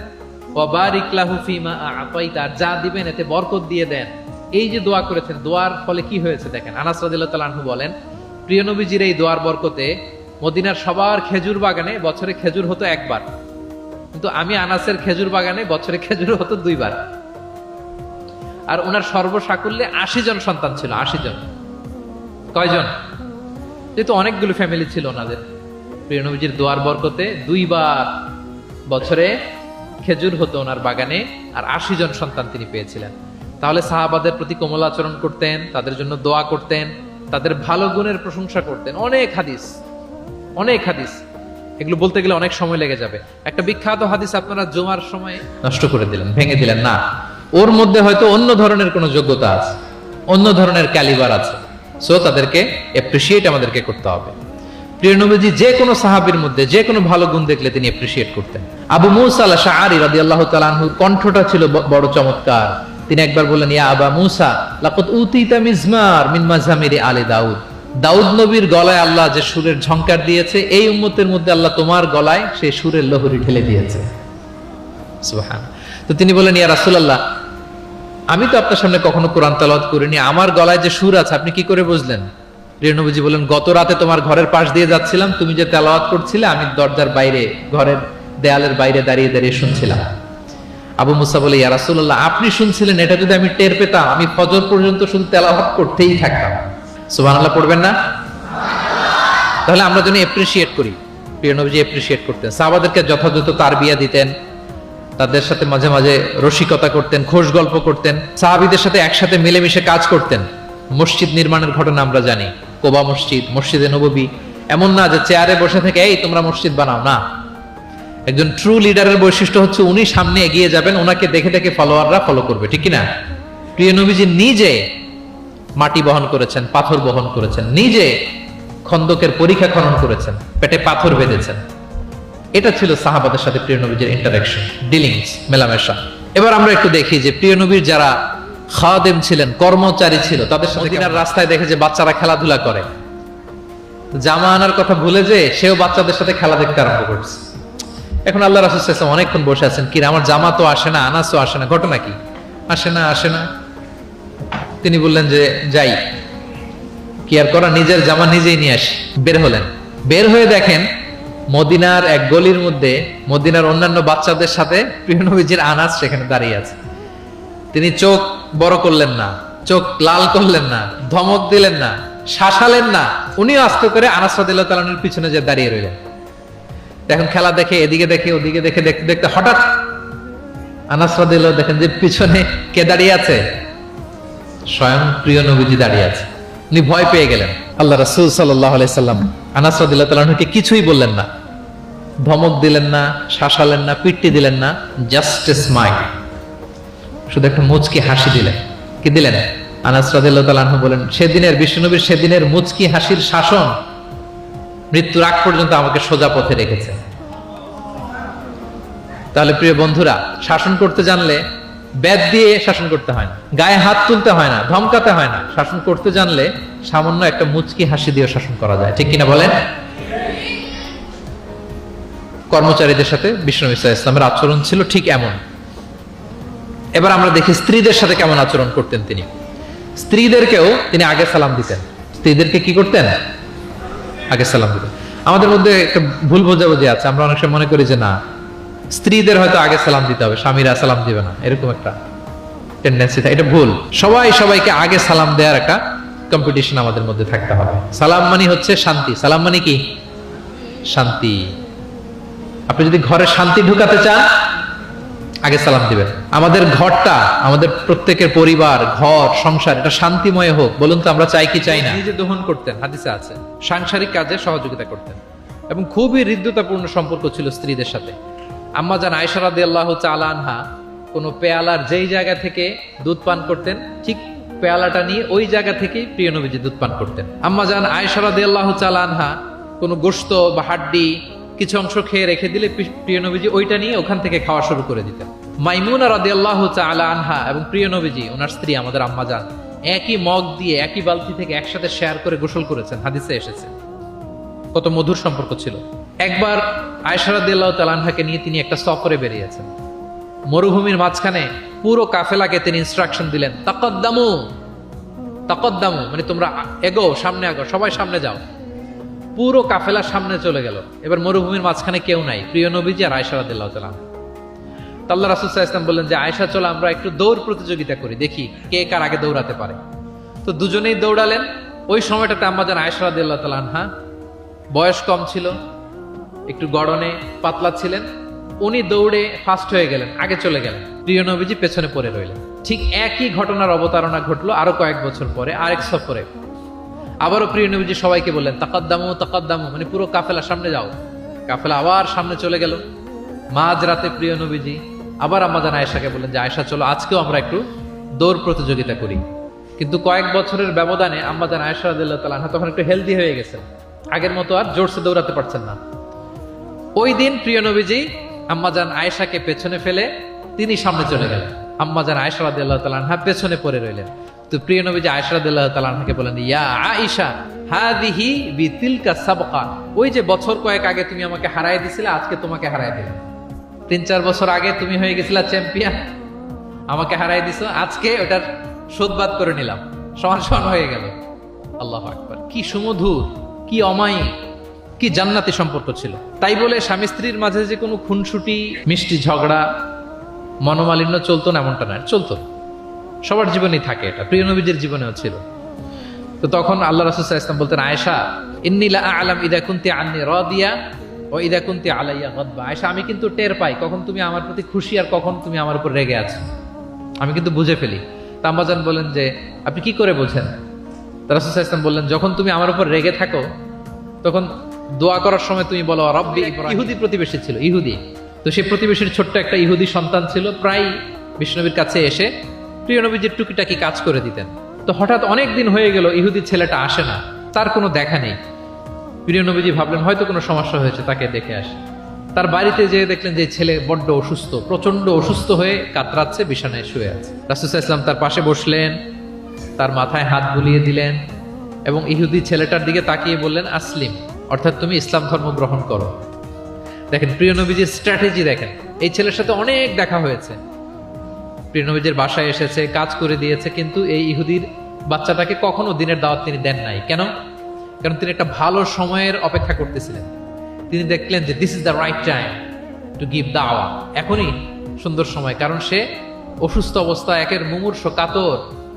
ওয়া বারিক লাহু ফিমা আতাইতা, যা দিবেন এতে বরকত দিয়ে দেন, এই যে দোয়া করেছেন, দোয়ার ফলে কি হয়েছে দেখেন। আনাস রাদিয়াল্লাহু তাআলা আনহু বলেন, প্রিয় নবীজির এই দোয়ার বরকতে মদিনার সবার খেজুর বাগানে বছরে খেজুর হতো একবার, কিন্তু আমি আনাসের খেজুর বাগানে বছরে খেজুর হতো 2 বার। আর ওনার সর্বসাকুল্যে 80 জন সন্তান ছিল। 80 জন, কয়জন? যেহেতু অনেকগুলো ফ্যামিলি ছিল ওনাদের। প্রিয় নবীজির দোয়ার বরকতে 2 বার বছরে খেজুর হতো ওনার বাগানে, আর 80 জন সন্তান তিনি পেয়েছিলেন। তাহলে সাহাবাদের প্রতি কোমল আচরণ করতেন, তাদের জন্য দোয়া করতেন, তাদের ভালো গুণের প্রশংসা করতেন। অনেক হাদিস, অনেক হাদিস, এগুলো বলতে গেলে অনেক সময় লেগে যাবে। একটা বিখ্যাত হাদিস আপনারা জুমার সময় নষ্ট করে দিলেন, ভেঙে দিলেন না। ওর মধ্যে হয়তো অন্য ধরনের কোনো যোগ্যতা আছে, অন্য ধরনের ক্যালিবার আছে, সো তাদেরকে এপ্রিসিয়েট আমাদেরকে করতে হবে। প্রিয় নবীজি যে কোনো সাহাবীর মধ্যে যে কোনো ভালো গুণ দেখলে তিনি এপ্রিসিয়েট করতেন। আবু মুসা আল-আশআরী রাদিয়াল্লাহু তাআলা আনহুর কণ্ঠটা ছিল বড় চমৎকার। তিনি একবার বললেন, ইয়া আবা মুসা লাকাদ উতিতা মিজমার মিন মাজামিরি আলি দাউদ, দাউদ নবীর গলায় আল্লাহ যে সুরের ঝংকার দিয়েছে, এই উম্মতের মধ্যে আল্লাহ তোমার গলায় সেই সুরের লহরী ঢেলে দিয়েছে। সুবহান। তো তিনি বলেন, ইয়া রাসূলুল্লাহ, আমি তো আপনার সামনে কখনো কোরআন তেলাওয়াত করিনি, আমার গলায় যে সুর আছে আপনি কি করে বুঝলেন? প্রিয় নবীজি বলেন, গত রাতে তোমার ঘরের পাশ দিয়ে যাচ্ছিলাম, তুমি যে তেলাওয়াত করছিলে আমি দরজার বাইরে, ঘরের দেয়ালের বাইরে দাঁড়িয়ে দাঁড়িয়ে শুনছিলাম। আবু মুসা বলে, ইয়া রাসূলুল্লাহ, আপনি শুনছিলেন, এটা যদি আমি টের পেতাম আমি ফজর পর্যন্ত শুধু তেলাওয়াত করতেই থাকতাম। সুবহানাল্লাহ পড়বেন না? তাহলে আমরা যেন এপ্রিসিয়েট করি। প্রিয় নবীজি এপ্রিসিয়েট করতেন, সাহাবাদেরকে যথাযথ তারবিয়া দিতেন, তাদের সাথে মাঝে মাঝে রসিকতা করতেন, খোশ গল্প করতেন, সাহাবীদের সাথে একসাথে মিলেমিশে কাজ করতেন। মসজিদ নির্মাণের ঘটনা আমরা জানি, কোবা মসজিদ, মসজিদে নববী। এমন না যে চেয়ারে বসে থেকে এই তোমরা মসজিদ বানাও, না। একজন ট্রু লিডারের বৈশিষ্ট্য হচ্ছে উনি সামনে এগিয়ে যাবেন, ওনাকে দেখে দেখে ফলোয়াররা ফলো করবে, ঠিক কি না? প্রিয় নবীজি নিজে মাটি বহন করেছেন, পাথর বহন করেছেন, নিজে খন্দকের পরীক্ষা খনন করেছেন, পেটে পাথর বেঁধেছেন। এটা ছিল সাহাবাদের সাথে প্রিয় নবীর ইন্টারঅ্যাকশন, ডিলিংস, মেলামেশা। এবার আমরা একটু দেখি যে প্রিয় নবীর যারা খাদেম ছিলেন, কর্মচারী ছিল, তাদের সাথে মদিনার রাস্তায় দেখে যে বাচ্চারা খেলাধুলা করে, জামা আনার কথা ভুলে যে সেও বাচ্চাদের সাথে খেলা দেখতে আরম্ভ করছে। এখন আল্লাহ রাসূল সাল্লাল্লাহু আলাইহি ওয়াসাল্লাম অনেকক্ষণ বসে আছেন, কি আমার জামা তো আসে না, আনাসও আসে না, ঘটনা কি? আসে না। তিনি বললেন যে যাই, কি আর করা, নিজের জামা নিজেই নিয়ে আসি। বের হলেন, বের হয়ে দেখেন মদিনার এক গলির মধ্যে মদিনার অন্যান্য বাচ্চাদের সাথে প্রিয় নবীজির আনাস সেখানে দাঁড়িয়ে আছে। তিনি চোখ বড় করলেন না, চোখ লাল করলেন না, ধমক দিলেন না, শাসালেন না, উনিও আস্তে করে আনাস রাদিয়াল্লাহু তাআলা আনহুর পিছনে যে দাঁড়িয়ে রইলেন। দেখেন খেলা দেখে, এদিকে দেখে ওদিকে দেখে, দেখতে দেখতে হঠাৎ আনাস রাদিয়াল্লাহু দেখেন যে পিছনে কে দাঁড়িয়ে আছে? স্বয়ং প্রিয় নবীজি দাঁড়িয়ে আছে। উনি ভয় পেয়ে গেলেন। আল্লাহ রাসূল সাল্লাল্লাহু আলাইহি সাল্লাম আনাস রাদিয়াল্লাহু তাআলা আনহুকে কিছুই বললেন না, ধমক দিলেন না, শাসালেন না, পিট্টি দিলেন না, জাস্ট এ স্মাইল, শুধু একটা মুচকি হাসি দিলেন। কি দিলেন? আনাস রাদিয়াল্লাহু তাআলা আনহু বলেন, সেদিনের বিশ্বনবীর সেদিনের মুচকি হাসির শাসন মৃত্যুর আগ পর্যন্ত আমাকে সোজা পথে রেখেছে। তাহলে প্রিয় বন্ধুরা, শাসন করতে জানলে বেদ দিয়ে শাসন করতে হয় না, গায়ে হাত তুলতে হয় না, ধমকাতে হয় না। শাসন করতে জানলে সামান্য একটা মুচকি হাসি দিয়ে শাসন করা যায়, ঠিক কিনা বলেন? কর্মচারীদের সাথে বিশ্বনবী সাল্লাল্লাহু আলাইহি ওয়াসাল্লামের আচরণ ছিল ঠিক এমন। এবার আমরা দেখি স্ত্রীদের সাথে কেমন আচরণ করতেন তিনি। স্ত্রীদেরকেও তিনি আগে সালাম দিতেন। স্ত্রীদেরকে কি করতেন? আগে সালাম দিতেন। আমাদের মধ্যে একটা ভুল বোঝাবুঝি আছে, আমরা অনেক সময় মনে করি যে না, স্ত্রীদের হয়তো আগে সালাম দিতে হবে, স্বামীরা সালাম দিবে না, এরকম একটা টেন্ডেন্সি থাকে। এটা ভুল। সবাইকে আগে সালাম দেওয়ার একটা কম্পিটিশন আমাদের মধ্যে থাকতে হবে। সালাম মানে হচ্ছে শান্তি। সালাম মানে কি? শান্তি। আপনি যদি ঘরে শান্তি ঢুকাতে চান, আগে সালাম দিবেন। আমাদের ঘরটা, আমাদের প্রত্যেকের পরিবার, ঘর, সংসার, এটা শান্তিময় হোক। বলুন তো আমরা চাই কি চাই না? নিজে দহন করতেন, হাদিসে আছে, সাংসারিক কাজে সহযোগিতা করতেন এবং খুবই হৃদ্যতাপূর্ণ সম্পর্ক ছিল স্ত্রীদের সাথে। আম্মা জান আয়েশা রাদিয়াল্লাহু তাআলা আনহা কোন পেয়ালার যেই জায়গা থেকে দুধ পান করতেন, ঠিক পেয়ালাটা নিয়ে ওই জায়গা থেকেই প্রিয় নবীজি দুধ পান করতেন। আম্মা জান আয়েশা রাদিয়াল্লাহু তাআলা আনহা কোনো গোশত বা হাড্ডি কিছু অংশ খেয়ে রেখে দিলে প্রিয় নবীজি ওইটা নিয়ে ওখান থেকে খাওয়া শুরু করে দিতেন। মাইমুনা রাদিয়াল্লাহু তাআলা আনহা এবং প্রিয় নবীজি, ওনার স্ত্রী আমাদের আম্মা জান, একই মগ দিয়ে একই বালতি থেকে একসাথে শেয়ার করে গোসল করেছেন, হাদিসে এসেছে। কত মধুর সম্পর্ক ছিল। একবার আয়েশা রাদিয়াল্লাহু তাআলা আনহাকে নিয়ে তিনি একটা সফরে বেরিয়েছেন। মরুভূমির মাঝখানে পুরো কাফেলাকে তিনি ইনস্ট্রাকশন দিলেন, তাকাদ্দামু তাকাদ্দামু, মানে তোমরা এগো, সামনে আগো, সবাই সামনে যাও। পুরো কাফেলা সামনে চলে গেল। এবার মরুভূমির মাঝখানে কেউ নাই, প্রিয় নবীজি আর আয়েশা রাদিয়াল্লাহু তাআলা। আল্লাহ রাসূল সাল্লাল্লাহু আলাইহি ওয়াসাল্লাম বললেন যে আয়েশা, চলো আমরা একটু দৌড় প্রতিযোগিতা করি, দেখি কে কার আগে দৌড়াতে পারে। তো দুজনেই দৌড়ালেন। ওই সময়টাতে আম্মাজান আয়েশা রাদিয়াল্লাহু তাআলা আনহা বয়স কম ছিল, একটু গড়নে পাতলা ছিলেন। উনি দৌড়ে ফাস্ট হয়ে গেলেন, আগে চলে গেলেন, প্রিয় নবীজি পেছনে পড়ে রইলেন। ঠিক একই ঘটনার অবতারণা ঘটলো আরো কয়েক বছর পরে আরেক সফরে। আবারও প্রিয় নবীজি সবাইকে বললেন, তাকাদ্দামু তাকাদ্দামু, মানে পুরো কাফেলা সামনে যাও। কাফেলা আবার সামনে চলে গেল। মাঝরাতে প্রিয় নবীজি আবার আম্মাজান আয়েশাকে বললেন যে আয়েশা, চলো আজকেও আমরা একটু দৌড় প্রতিযোগিতা করি। কিন্তু কয়েক বছরের ব্যবধানে আম্মাজান আয়েশা রাদিয়াল্লাহু তাআলা আনহা তখন একটু হেলদি হয়ে গেছেন, আগের মতো আর জোরসে দৌড়াতে পারছেন না। ওই দিন প্রিয় নবীজি আম্মাজান আয়েশাকে পেছনে ফেলে তিনি সামনে চলে গেলেন। আম্মাজান আয়েশা রাদিয়াল্লাহু তাআলা আনহা পেছনে পড়ে রইলেন। তো প্রিয় নবীজি আয়েশা রাদিয়াল্লাহু তাআলা আনহাকে বলেন, ইয়া আয়েশা হাদিহি বিতিলকা সাবকা, ওই যে বছর কয়েক আগে তুমি আমাকে হারায় দিছিলে, আজকে তোমাকে হারায় দিলাম। 3-4 বছর আগে তুমি হয়ে গেছিলা চ্যাম্পিয়ন, আমাকে হারাই দিছো, আজকে ওটার শোধবাদ করে নিলাম, সমান সমান হয়ে গেল। আল্লাহু আকবার, কি সুমধুর, কি অমায়িক, কি জান্নাতি সম্পর্ক ছিল। তাই বলে স্বামী স্ত্রীর মাঝে যে কোনো খুনসুটি, মিষ্টি ঝগড়া, মনোমালিন্য চলতো না এমনটা নয়, চলতো। সবার জীবনেই থাকে এটা, প্রিয় নবীজির জীবনেও ছিল। তো তখন আল্লাহ রাসূল সাল্লাল্লাহু আলাইহি ওয়াসাল্লাম বলতেন, আয়েশা ইন্নী লা আ'লাম ইযা কুনতি আন্নী রাদিয়া ও ইযা কুনতি আলাইয়া গাদবা। আয়েশা, আমি কিন্তু টের পাই কখন তুমি আমার প্রতি খুশি আর কখন তুমি আমার উপর রেগে আছো, আমি কিন্তু বুঝে ফেলি। তা আম্মাজান বলেন যে আপনি কি করে বোঝেন? রাসূল সাল্লাল্লাহু আলাইহি ওয়াসাল্লাম বললেন, যখন তুমি আমার উপর রেগে থাকো তখন দোয়া করার সময় তুমি বলো রব্বি ইব্রাহিম। ইহুদি প্রতিবেশী ছিল, ইহুদি। তো সেই প্রতিবেশীর ছোট্ট একটা ইহুদি সন্তান ছিল, প্রায় বিষ্ণুনবীর কাছে এসে প্রিয় নবীজির টুকিটাকি কাজ করে দিতেন। তো হঠাৎ অনেক দিন হয়ে গেল ইহুদি ছেলেটা আসে না, তার কোনো দেখা নেই। প্রিয় নবীজি ভাবলেন হয়তো কোনো সমস্যা হয়েছে, তাকে দেখে আসে। তার বাড়িতে যেয়ে দেখলেন যে ছেলে বড্ড অসুস্থ, প্রচন্ড অসুস্থ হয়ে কাতরাচ্ছে, বিছানায় শুয়ে আছে। রাসূল সাল্লাল্লাহু আলাইহি ওয়াসাল্লাম তার পাশে বসলেন, তার মাথায় হাত বুলিয়ে দিলেন এবং ইহুদি ছেলেটার দিকে তাকিয়ে বললেন, আসলিম, অর্থাৎ তুমি ইসলাম ধর্ম গ্রহণ করো। দেখেন প্রিয় নবীজির স্ট্র্যাটেজি, দেখেন এই ছেলের সাথে অনেক দেখা হয়েছে, প্রিয় নবীজির বাসায় এসেছে, কাজ করে দিয়েছে, কিন্তু এই ইহুদির বাচ্চাটাকে কখনো দিনের দাওয়াত তিনি দেন নাই। কেন? কারণ তিনি একটা ভালো সময়ের অপেক্ষা করতেছিলেন। তিনি দেখলেন যে this is the right time to give দাওয়া, এখনই সুন্দর সময়, কারণ সে অসুস্থ অবস্থা, একের মুমূর্ষ কাতর,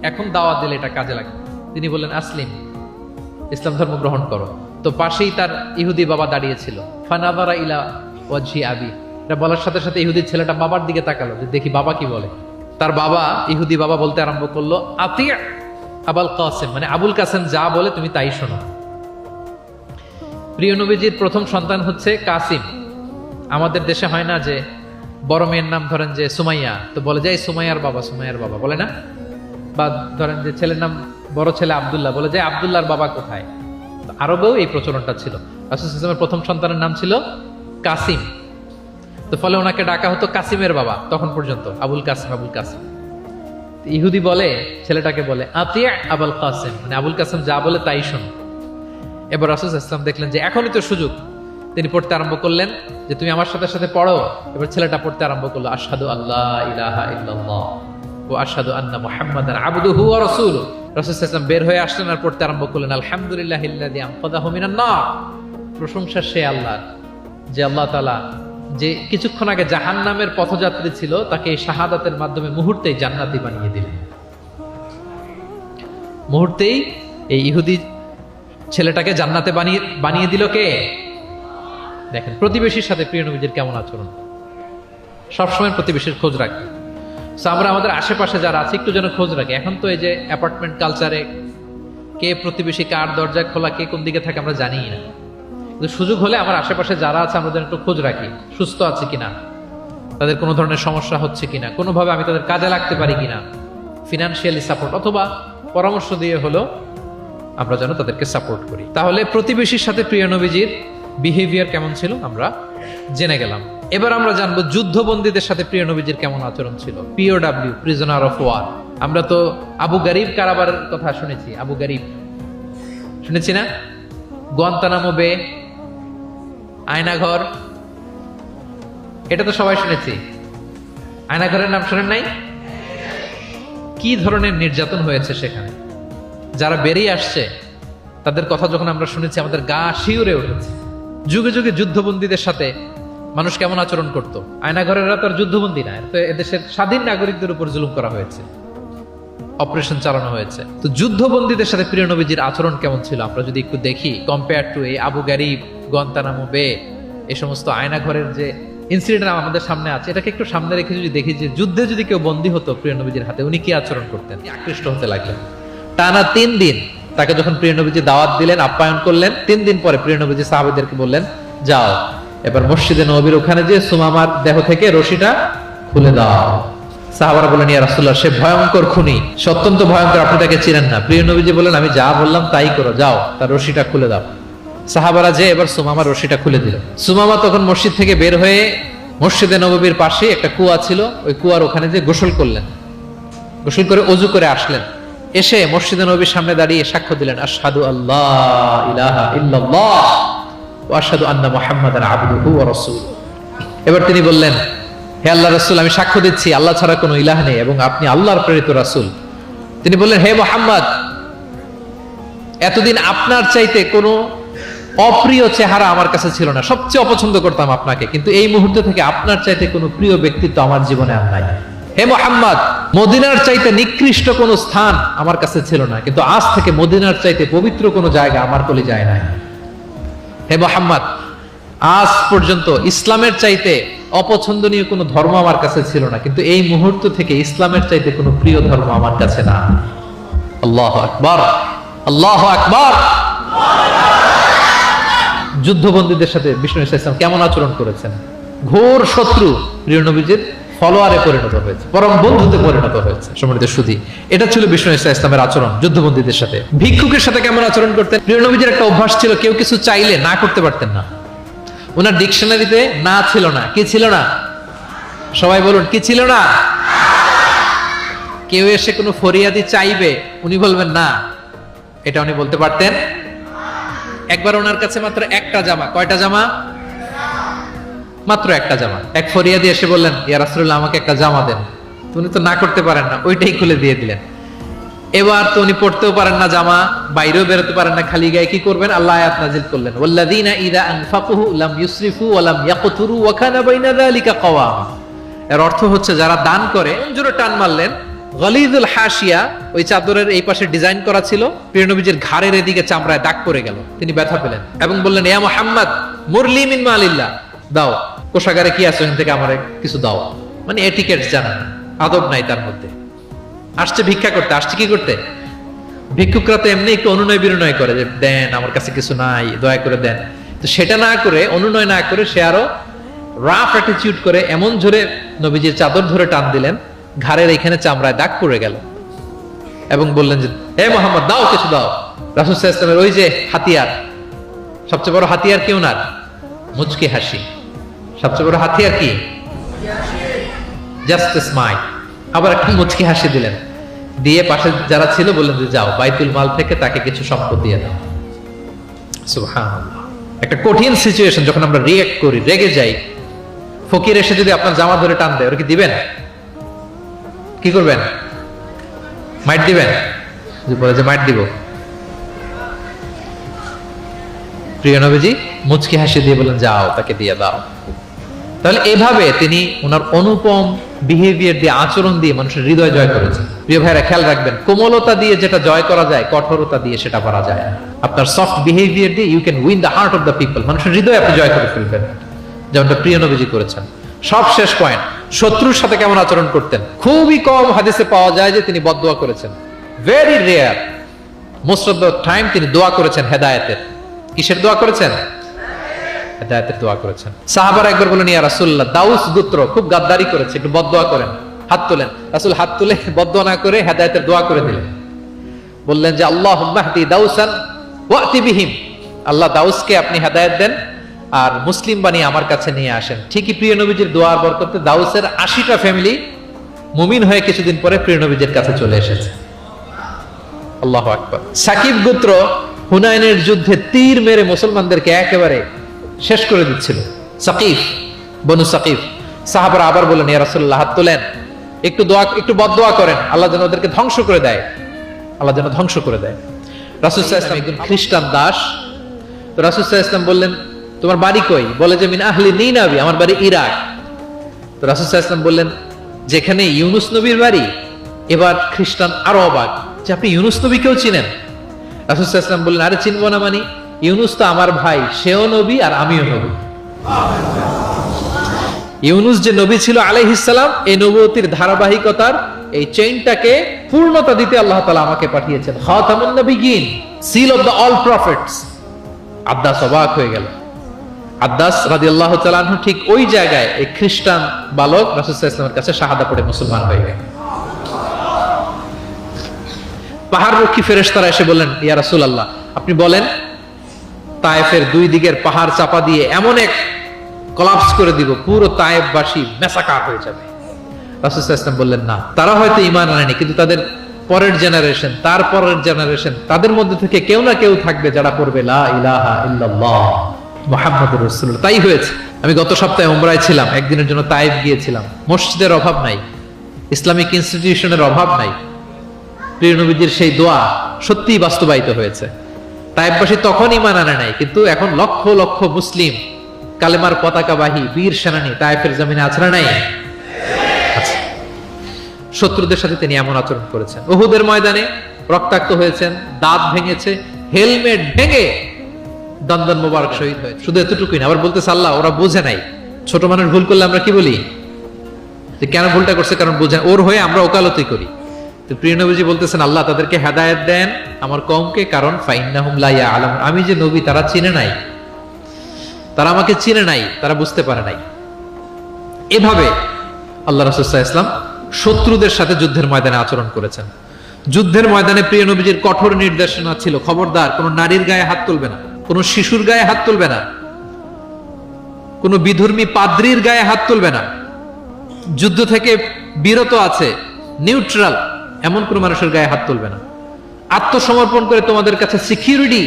এখন দাওয়াত দিলে এটা কাজে লাগবে। তিনি বললেন, আসলিম, ইসলাম ধর্ম গ্রহণ করো। তো পাশেই তার ইহুদি বাবা দাঁড়িয়েছিল। ফানাযারা ইলা ওয়াজহি আবি, এটা বলার সাথে সাথে ইহুদি ছেলেটা বাবার দিকে তাকালো যে দেখি বাবা কি বলে। তার বাবা, ইহুদি বাবা বলতে আরম্ভ করলো, আতি আবুল কাসেম, মানে আবুল কাসেম যা বলে তুমি তাই শোনো। প্রিয় নবীজির প্রথম সন্তান হচ্ছে কাসিম। আমাদের দেশে হয় না যে বড় মেয়ের নাম ধরেন যে সুমাইয়া, তো বলে যায় সুমাইয়ার বাবা, সুমাইয়ার বাবা বলে না। বা ধরেন যে ছেলের নাম, বড় ছেলে আব্দুল্লাহ, বলে যায় আব্দুল্লাহর বাবা কোথায়। আরবেও এই প্রচলনটা ছিল। রাসূল সাল্লাল্লাহু আলাইহি ওয়াসাল্লামের প্রথম সন্তানের নাম ছিল কাসিম, তো ফলে ওনাকে ডাকা হতো কাসিমের বাবা তখন পর্যন্ত, আবুল কাসিম, আবুল কাসিম। ইহুদি বলে, ছেলেটাকে বলে আতিয়া আবুল কাসিম, মানে আবুল কাসিম যা বলে তাই শোনো। এবার রাসূল সাল্লাল্লাহু আলাইহি ওয়াসাল্লাম দেখলেন যে এখনই তো সুযোগ, তিনি পড়তে আরম্ভ করলেন যে তুমি আমার সাথে সাথে পড়ো। এবার ছেলেটা পড়তে আরম্ভ করলো, আশহাদু আল্লা ইলাহা ইল্লাল্লাহ ওয়া আশহাদু আন্না মুহাম্মাদান আবদুহু ওয়া রাসূলুহু। রাসূল সাল্লাল্লাহু আলাইহি ওয়াসাল্লাম বের হয়ে আসলেন আর পড়তে আরম্ভ করলেন, আলহামদুলিল্লাহিল্লাযী আনকাযাহু মিনান নার, প্রশংসা সে আল্লাহর যে আল্লাহ তাআলা যে কিছুক্ষণ আগে জাহান্নামের পথযাত্রী ছিল তাকে এই শাহাদাতের মাধ্যমে মুহূর্তেই জান্নাতি বানিয়ে দিলেন। মুহূর্তেই এই ইহুদি ছেলেটাকে জান্নাতে বানিয়ে দিল কে? দেখেন প্রতিবেশীর সাথে প্রিয় নবীজির কেমন আচরণ, সবসময় প্রতিবেশীর খোঁজ রাখি। আমরা আমাদের আশেপাশে যারা আছে একটু যেন খোঁজ রাখি। এখন তো এই যে অ্যাপার্টমেন্ট কালচারে কে প্রতিবেশী কার দরজা খোলা, কে কোন দিকে থাকে আমরা জানিই না। কিন্তু সুযোগ হলে আমার আশেপাশে যারা আছে আমরা যেন একটু খোঁজ রাখি, সুস্থ আছে কিনা, তাদের কোনো ধরনের সমস্যা হচ্ছে কিনা, কোনোভাবে আমি তাদের কাজে লাগতে পারি কিনা, ফিনান্সিয়ালি সাপোর্ট অথবা পরামর্শ দিয়ে হলো আমরা যেন তাদেরকে সাপোর্ট করি। তাহলে প্রতিবেশীর সাথে প্রিয় নবীজির বিহেভিয়ার কেমন ছিল আমরা জেনে গেলাম। এবার আমরা জানবো যুদ্ধবন্দীদের সাথে প্রিয় নবীজির কেমন আচরণ ছিল। POW, prisoner of war. আমরা তো আবু গারিব কারাবারের কথা শুনেছি। আবু গারিব শুনেছি না? গুয়ান্তানামো বে, আয়নাঘর, এটা তো সবাই শুনেছি। আয়নাঘরের নাম শোনেন নাই? কি ধরনের নির্যাতন হয়েছে সেখানে। যারা বেরিয়ে আসছে তাদের কথা যখন আমরা শুনেছি আমাদের গা শিউরে উঠেছে। যুগে যুগে যুদ্ধবন্দীদের সাথে মানুষ কেমন আচরণ করত। আয়নাঘরেরা তো আর যুদ্ধবন্দী না, তো এদেশের স্বাধীন নাগরিকদের উপর জুলুম করা হয়েছে, অপারেশন চালানো হয়েছে। তো যুদ্ধবন্দীদের সাথে প্রিয় নবীজির আচরণ কেমন ছিল আমরা যদি একটু দেখি, কম্পেয়ার টু এই আবু গারিব, গুয়ান্তানামো বে, এই সমস্ত আয়নাঘরের যে ইনসিডেন্ট আমাদের সামনে আছে, এটাকে একটু সামনে রেখে যদি দেখি যে যুদ্ধে যদি কেউ বন্দী হতো প্রিয় নবীজির হাতে, উনি কি আচরণ করতেন। আকৃষ্ট হতে লাগলেন। টানা 3 দিন তাকে যখন প্রিয় নবীজি দাওয়াত দিলেন, আপ্যায়ন করলেন, 3 দিন পরে প্রিয় নবীজি সাহাবীদেরকে বললেন, যাও এবার মসজিদে নববীর ওখানে যে সুমামার দেহ থেকে রশিটা খুলে দাও। সাহাবারা বলেন, ইয়া রাসূলুল্লাহ, সে ভয়ঙ্কর খুনি, অত্যন্ত ভয়ঙ্কর, আপনি তাকে চিনেন না। প্রিয় নবীজি বলেন, আমি যা বললাম তাই করো, যাও তার রশিটা খুলে দাও। সাহাবারা যে এবার সুমামার রশিটা খুলে দিল। সুমামা তখন মসজিদ থেকে বের হয়ে মসজিদে নববীর পাশে একটা কুয়া ছিল, ওই কুয়ার ওখানে যে গোসল করলেন, গোসল করে ওযু করে আসলেন, এসে মসজিদে নববীর সামনে দাঁড়িয়ে সাক্ষ্য দিলেন, আশহাদু আল্লাহ ইলাহা ইল্লাল্লাহ ওয়া আশহাদু আন্না মুহাম্মাদান আবদুহু ওয়া রাসূলুহু। এবার তিনি বললেন, হে আল্লাহর রাসূল, আমি সাক্ষ্য দিচ্ছি আল্লাহ ছাড়া কোনো ইলাহ নেই এবং আপনি আল্লাহর প্রেরিত রাসূল। তিনি বললেন, হে মুহাম্মদ, এতদিন আপনার চাইতে কোনো অপ্রিয় চেহারা আমার কাছে ছিল না, সবচেয়ে অপছন্দ করতাম আপনাকে, কিন্তু এই মুহূর্ত থেকে আপনার চাইতে কোনো প্রিয় ব্যক্তিত্ব আমার জীবনে আর নাই। হে মুহাম্মদ, মদিনার চাইতে নিকৃষ্ট কোনো স্থান আমার কাছে ছিল না, কিন্তু আজ থেকে মদিনার চাইতে পবিত্র কোনো জায়গা আমার কলিজায় নাই। হে মুহাম্মদ, আজ পর্যন্ত ইসলামের চাইতে অপছন্দনীয় কোনো ধর্ম আমার কাছে ছিল না, কিন্তু এই মুহূর্ত থেকে ইসলামের চাইতে কোনো প্রিয় ধর্ম আমার কাছে না। আল্লাহু আকবার, আল্লাহু আকবার। যুদ্ধবন্দীদের সাথে বিষ্ণু ইসলাম কেমন আচরণ করেছেন। ঘোর শত্রু প্রিয় নবীজির ফলোয়ারে পরিণত হয়েছে, পরম বন্ধুতে পরিণত হয়েছে। সম্মানিত সুধী, এটা ছিল বিষ্ণু ইসলামের আচরণ যুদ্ধবন্দীদের সাথে। ভিক্ষুকের সাথে কেমন আচরণ করতেন। প্রিয় নবীজির একটা অভ্যাস ছিল, কেউ কিছু চাইলে না করতে পারতেন না। ওনার ডিকশনারিতে না ছিল না। কি ছিল না? সবাই বলুন, কি ছিল না? কেউ এসে কোনো ফরিয়াদি চাইবে, উনি বলবেন না, এটা উনি বলতে পারতেন। একবার ওনার কাছে মাত্র একটা জামা, কয়টা জামা? মাত্র একটা জামা। এক ফরিয়াদি এসে বললেন, ইয়া রাসূলুল্লাহ, আমাকে একটা জামা দেন। উনি তো না করতে পারেন না, ওইটাই খুলে দিয়ে দিলেন। এবার তো উনি পড়তেও পারেন না জামা, বাইরেও বেরোতে পারেন না, খালি গায়ে কি করবেন? আল্লাহ আয়াত নাযিল করলেন, ওয়াল্লাযীনা ইযা আনফাকু লাম ইউসরিফু ওয়া লাম ইয়াকতুরু ওয়া কানা বাইনা যালিকা কাওয়ামা। এর অর্থ হচ্ছে যারা দান করে, জোরে টান মারলেন, গলিজুল হাশিয়া, ওই চাদরের এই পাশে ডিজাইন করা ছিল, প্রিয় নবীজির ঘাড়ের এদিকে চামড়ায় দাগ পড়ে গেল, তিনি ব্যথা পেলেন এবং বললেন, ইয়া মুহাম্মদ মুরলি মিন মালিল্লাহ, দাও কোষাগারে কি আছে ওখান থেকে আমারে কিছু দাও। মানে এটিকেট জানা, আদব নাই তার মধ্যে। আসছে ভিক্ষা করতে, আসছে কি করতে? ভিক্ষুকরা তো এমনি একটু অনুনয় বিনয় করে যে দেন, আমার কাছে কিছু নাই, দয়া করে দেন। তো সেটা না করে, অনুনয় না করে, সে আরো রাফ অ্যাটিটিউড করে এমন জোরে নবীজির চাদর ধরে টান দিলেন, ঘাড়ের এখানে চামড়ায় দাগ পড়ে গেল এবং বললেন যে, হে মুহাম্মদ, দাও কিছু দাও। রাসূল সাল্লাল্লাহু আলাইহি ওয়াসাল্লামের ওই যে হাতিয়ার, সবচেয়ে বড় হাতিয়ার কি ওনার? মুচকি হাসি। সবচেয়ে বড় হাতিয়ার কি? Just smile. আবার একটা মুচকি হাসি দিলেন, দিয়ে পাশে যারা ছিল বললেন যে, যাও বাইতুল মাল থেকে তাকে কিছু সম্পদ দিয়ে দাও। সুবহানাল্লাহ। একটা কঠিন সিচুয়েশন যখন আমরা রিঅ্যাক্ট করি, রেগে যাই, ফকির এসে যদি আপনার জামা ধরে টান দেয়, ওরা কি দিবেন? কি করবেন? মাইট দিবেন? বলে যে মাইট দিব। প্রিয় নবীজি মুচকি হাসি দিয়ে বলেন, যাও তাকে দিয়ে দাও। তাহলে এভাবে তিনি ওনার অনুপম বিহেভিয়ার দিয়ে, আচরণ দিয়ে মানুষের হৃদয় জয় করেছেন। প্রিয় ভাইরা, খেয়াল রাখবেন, কোমলতা দিয়ে যেটা জয় করা যায়, কঠোরতা দিয়ে সেটা করা যায় না। আপনার সফট বিহেভিয়ার দিয়ে you can win the heart of the people, মানুষের হৃদয় আপনি জয় করে ফেলবেন, যেমনটা প্রিয় নবীজি করেছেন। সব শেষ পয়েন্ট, শত্রুর সাথে কেমন আচরণ করতেন। খুবই কম হাদিসে পাওয়া যায় যে তিনি বদদোয়া করেছেন। Very rare. Most of the time তিনি দোয়া করেছেন হেদায়েতের। কিসের দোয়া করেছেন? হেদায়েতের দোয়া করেছেন। সাহাবারা একবার বলেন, ইয়া রাসূলুল্লাহ, দাউস গোত্র খুব গাদ্দারি করেছে, একটু বদদোয়া করেন। হাত তোলেন। রাসূল হাত তুলে বদদোয়া না করে হেদায়েতের দোয়া করে দিলেন। বললেন যে, আল্লাহুম্মা হদি দাউসান ওয়াতি বিহিম, আল্লাহ দাউসকে আপনি হেদায়েত দেন আর মুসলিম বানিয়ে আমার কাছে নিয়ে আসেন। ঠিকই প্রিয় নবীজির দোয়ার বরকতে দাউসের 80টা ফ্যামিলি মুমিন হয়ে কিছুদিন পরে প্রিয় নবীজির কাছে চলে এসেছে। আল্লাহু আকবার। সাকিব গোত্র হুনাইনের যুদ্ধে তীর মেরে মুসলমানদেরকে একেবারে শেষ করে দিচ্ছিল। সাকিফ, বনু সাকিফ। সাহাবারা আবার বলেন, ইয়া রাসূলুল্লাহ, হাত তোলেন, একটু বদদোয়া করেন, আল্লাহ যেন ওদেরকে ধ্বংস করে দেয়, আল্লাহ যেন ধ্বংস করে দেয়। রাসূল সাল্লাল্লাহু আলাইহি ওয়াসাল্লাম একজন খ্রিস্টান দাস। তো রাসূল সাল্লাল্লাহু আলাইহি ওয়াসাল্লাম বললেন, তোমার বাড়ি কই? বলে যে মিন আহলি নিনাবি, আমার বাড়ি ইরাক। তো রাসূল সাল্লাল্লাহু আলাইহি ওয়াসাল্লাম বললেন, যেখানে ইউনুস নবীর বাড়ি। এবার খ্রিস্টান আরো অবাক যে আপনি ইউনুস নবীকেও চিনেন? রাসূল সাল্লাল্লাহু আলাইহি ওয়াসাল্লাম বললেন, আরে চিনবো না মানে, ইউনুস তো আমার ভাই, সেও নবী আর আমিও নবী। ইউনুস যে নবী ছিল আলাইহিস সালাম, এই নবুয়তির ধারাবাহিকতার এই চেইনটাকে পূর্ণতা দিতে আল্লাহ তাআলা আমাকে পাঠিয়েছেন। খাতামুন নবিয়্যিন, seal of the all prophets. Abbas অবাক হয়ে গেল। আব্বাস রাদিয়াল্লাহু তাআলা আনহু ঠিক ওই জায়গায় এই খ্রিস্টান বালক রাসূল সাল্লাল্লাহু আলাইহি ওয়াসাল্লামের কাছে শাহাদা পড়ে মুসলমান হয়ে গেল। পাহাড় রক্ষী ফেরেশতারা এসে বললেন, ইয়া রাসূলুল্লাহ, আপনি বলেন তায়েফের দুই দিকের পাহাড় চাপা দিয়ে এমন এক কলাপস করে দিব, পুরো তায়েফবাসী মেসাকার হয়ে যাবে। রাসূল সাল্লাল্লাহু আলাইহি ওয়াসাল্লাম বললেন, না, তারা হয়তো ঈমান আনেনি, কিন্তু তাদের পরের জেনারেশন, তার পরের জেনারেশন, তাদের মধ্যে থেকে কেউ না কেউ থাকবে যারা পড়বে লা ইলাহা ইল্লাল্লাহ মুহাম্মাদুর রাসূলুল্লাহ। তাই হয়েছে। আমি গত সপ্তাহে উমরায় ছিলাম, একদিনের জন্য তায়েফ গিয়েছিলাম। মসজিদের অভাব নাই, ইসলামিক ইনস্টিটিউশনের অভাব নাই। প্রিয় নবীজির সেই দোয়া সত্যিই বাস্তবায়িত হয়েছে। তায়েফবাসী তখন ঈমান আনে নাই, কিন্তু এখন লক্ষ লক্ষ মুসলিম কালেমার পতাকাবাহী বীর সেনানী তায়েফের জমিনে আছে না নাই? আছে। শত্রুদের সাথে তিনি এমন আচরণ করেছেন। উহুদের ময়দানে রক্তাক্ত হয়েছেন, দাঁত ভেঙেছে, হেলমেট ভেঙে দন্দন মোবারক শহীদ হয়েছে। শুধু এতটুকুই না, আবার বলতেছে আল্লাহ ওরা বোঝে নাই। ছোট মানুষ ভুল করলে আমরা কি বলি? যে কেন ভুলটা করছে, কারণ বোঝে, ওর হয়ে আমরা ওকালতি করি। তো প্রিয় নবীজি বলতেছেন, আল্লাহ তাদেরকে হেদায়েত দেন আমার কওমকে, কারণ ফাইন্নাহুম লা ইয়ালামুন, আমি যে নবী তারা চিনে নাই, তারা আমাকে চিনে নাই, তারা বুঝতে পারে নাই। এভাবে আল্লাহ রাসূল সাল্লাল্লাহু আলাইহি ওয়াসাল্লাম শত্রুদের সাথে যুদ্ধের ময়দানে আচরণ করেছেন। যুদ্ধের ময়দানে প্রিয় নবীজির কঠোর নির্দেশনা ছিল, খবরদার কোন নারীর গায়ে হাত তুলবে না, কোন শিশুর গায়ে হাত তুলবে না, কোন বিধর্মী পাদ্রীর গায়ে হাত তুলবে না। যুদ্ধ থেকে বিরত আছে, নিউট্রাল, এমন কোন মানুষের গায়ে হাত তুলবে না। আত্মসমর্পণ করে তোমাদের কাছে সিকিউরিটি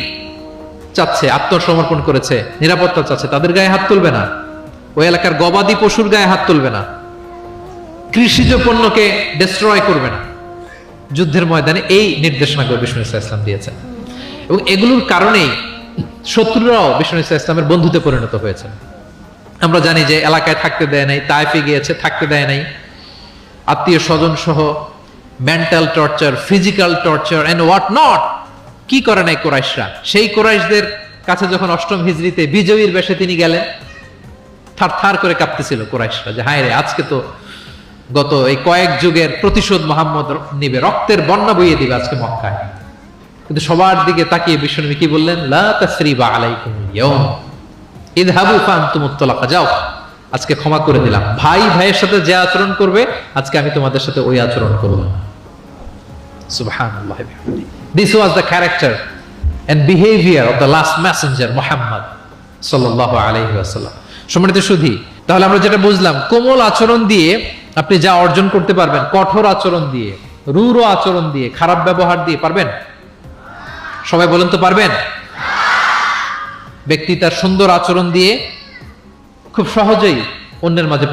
চাচ্ছে, আত্মসমর্পণ করেছে, নিরাপত্তা চাচ্ছে, তাদের গায়ে হাত তুলবে না। ওই এলাকার গবাদি পশুর গায়ে হাত তুলবে না, কৃষিজ পণ্যকে ডিস্ট্রয় করবে না। যুদ্ধের ময়দানে এই নির্দেশনাগুলো বিষ্ণু ইসলাম দিয়েছেন, এবং এগুলোর কারণেই শত্রুরাও বিষ্ণু ইসলামের বন্ধুতে পরিণত হয়েছে। আমরা জানি যে এলাকায় থাকতে দেয় নাই, তায়েফে গিয়েছে, থাকতে দেয় নাই, আত্মীয় স্বজন সহ mental torture, physical torture and what not কি করে নাই কুরাইশরা। সেই কুরাইশদের কাছে যখন 8ম হিজরিতে বিজয়ীর বেশে তিনি গেলেন, থার করে কাঁপতেছিল কুরাইশরা যে হায় রে, আজকে তো গত এই কয়েক যুগের প্রতিশোধ মুহাম্মদ নিবে, রক্তের বন্যা বইয়ে দিবে আজকে মক্কায়। কিন্তু সবার দিকে তাকিয়ে বিশ্বনবী কি বললেন? লা তাসরিবা আলাইকুমুল ইয়াউম ইযহাবু ফাআনতুমুত তালাকা, যাও, আজকে ক্ষমা করে দিলাম। ভাই ভাইয়ের সাথে যে আচরণ করবে, আজকে আমি তোমাদের সাথে ওই আচরণ করব। সুবহানাল্লাহ। This was the character and behavior of the last messenger Muhammad sallallahu alayhi wasallam. সম্মানিত সুধী, তাহলে আমরা যেটা বুঝলাম, কোমল আচরণ দিয়ে আপনি যা অর্জন করতে পারবেন, কঠোর আচরণ দিয়ে, রূঢ় আচরণ দিয়ে, খারাপ ব্যবহার দিয়ে পারবেন? সবাই বলেন তো পারবেন? ব্যক্তি তার সুন্দর আচরণ দিয়ে খুব সহজেই অন্যের মাঝে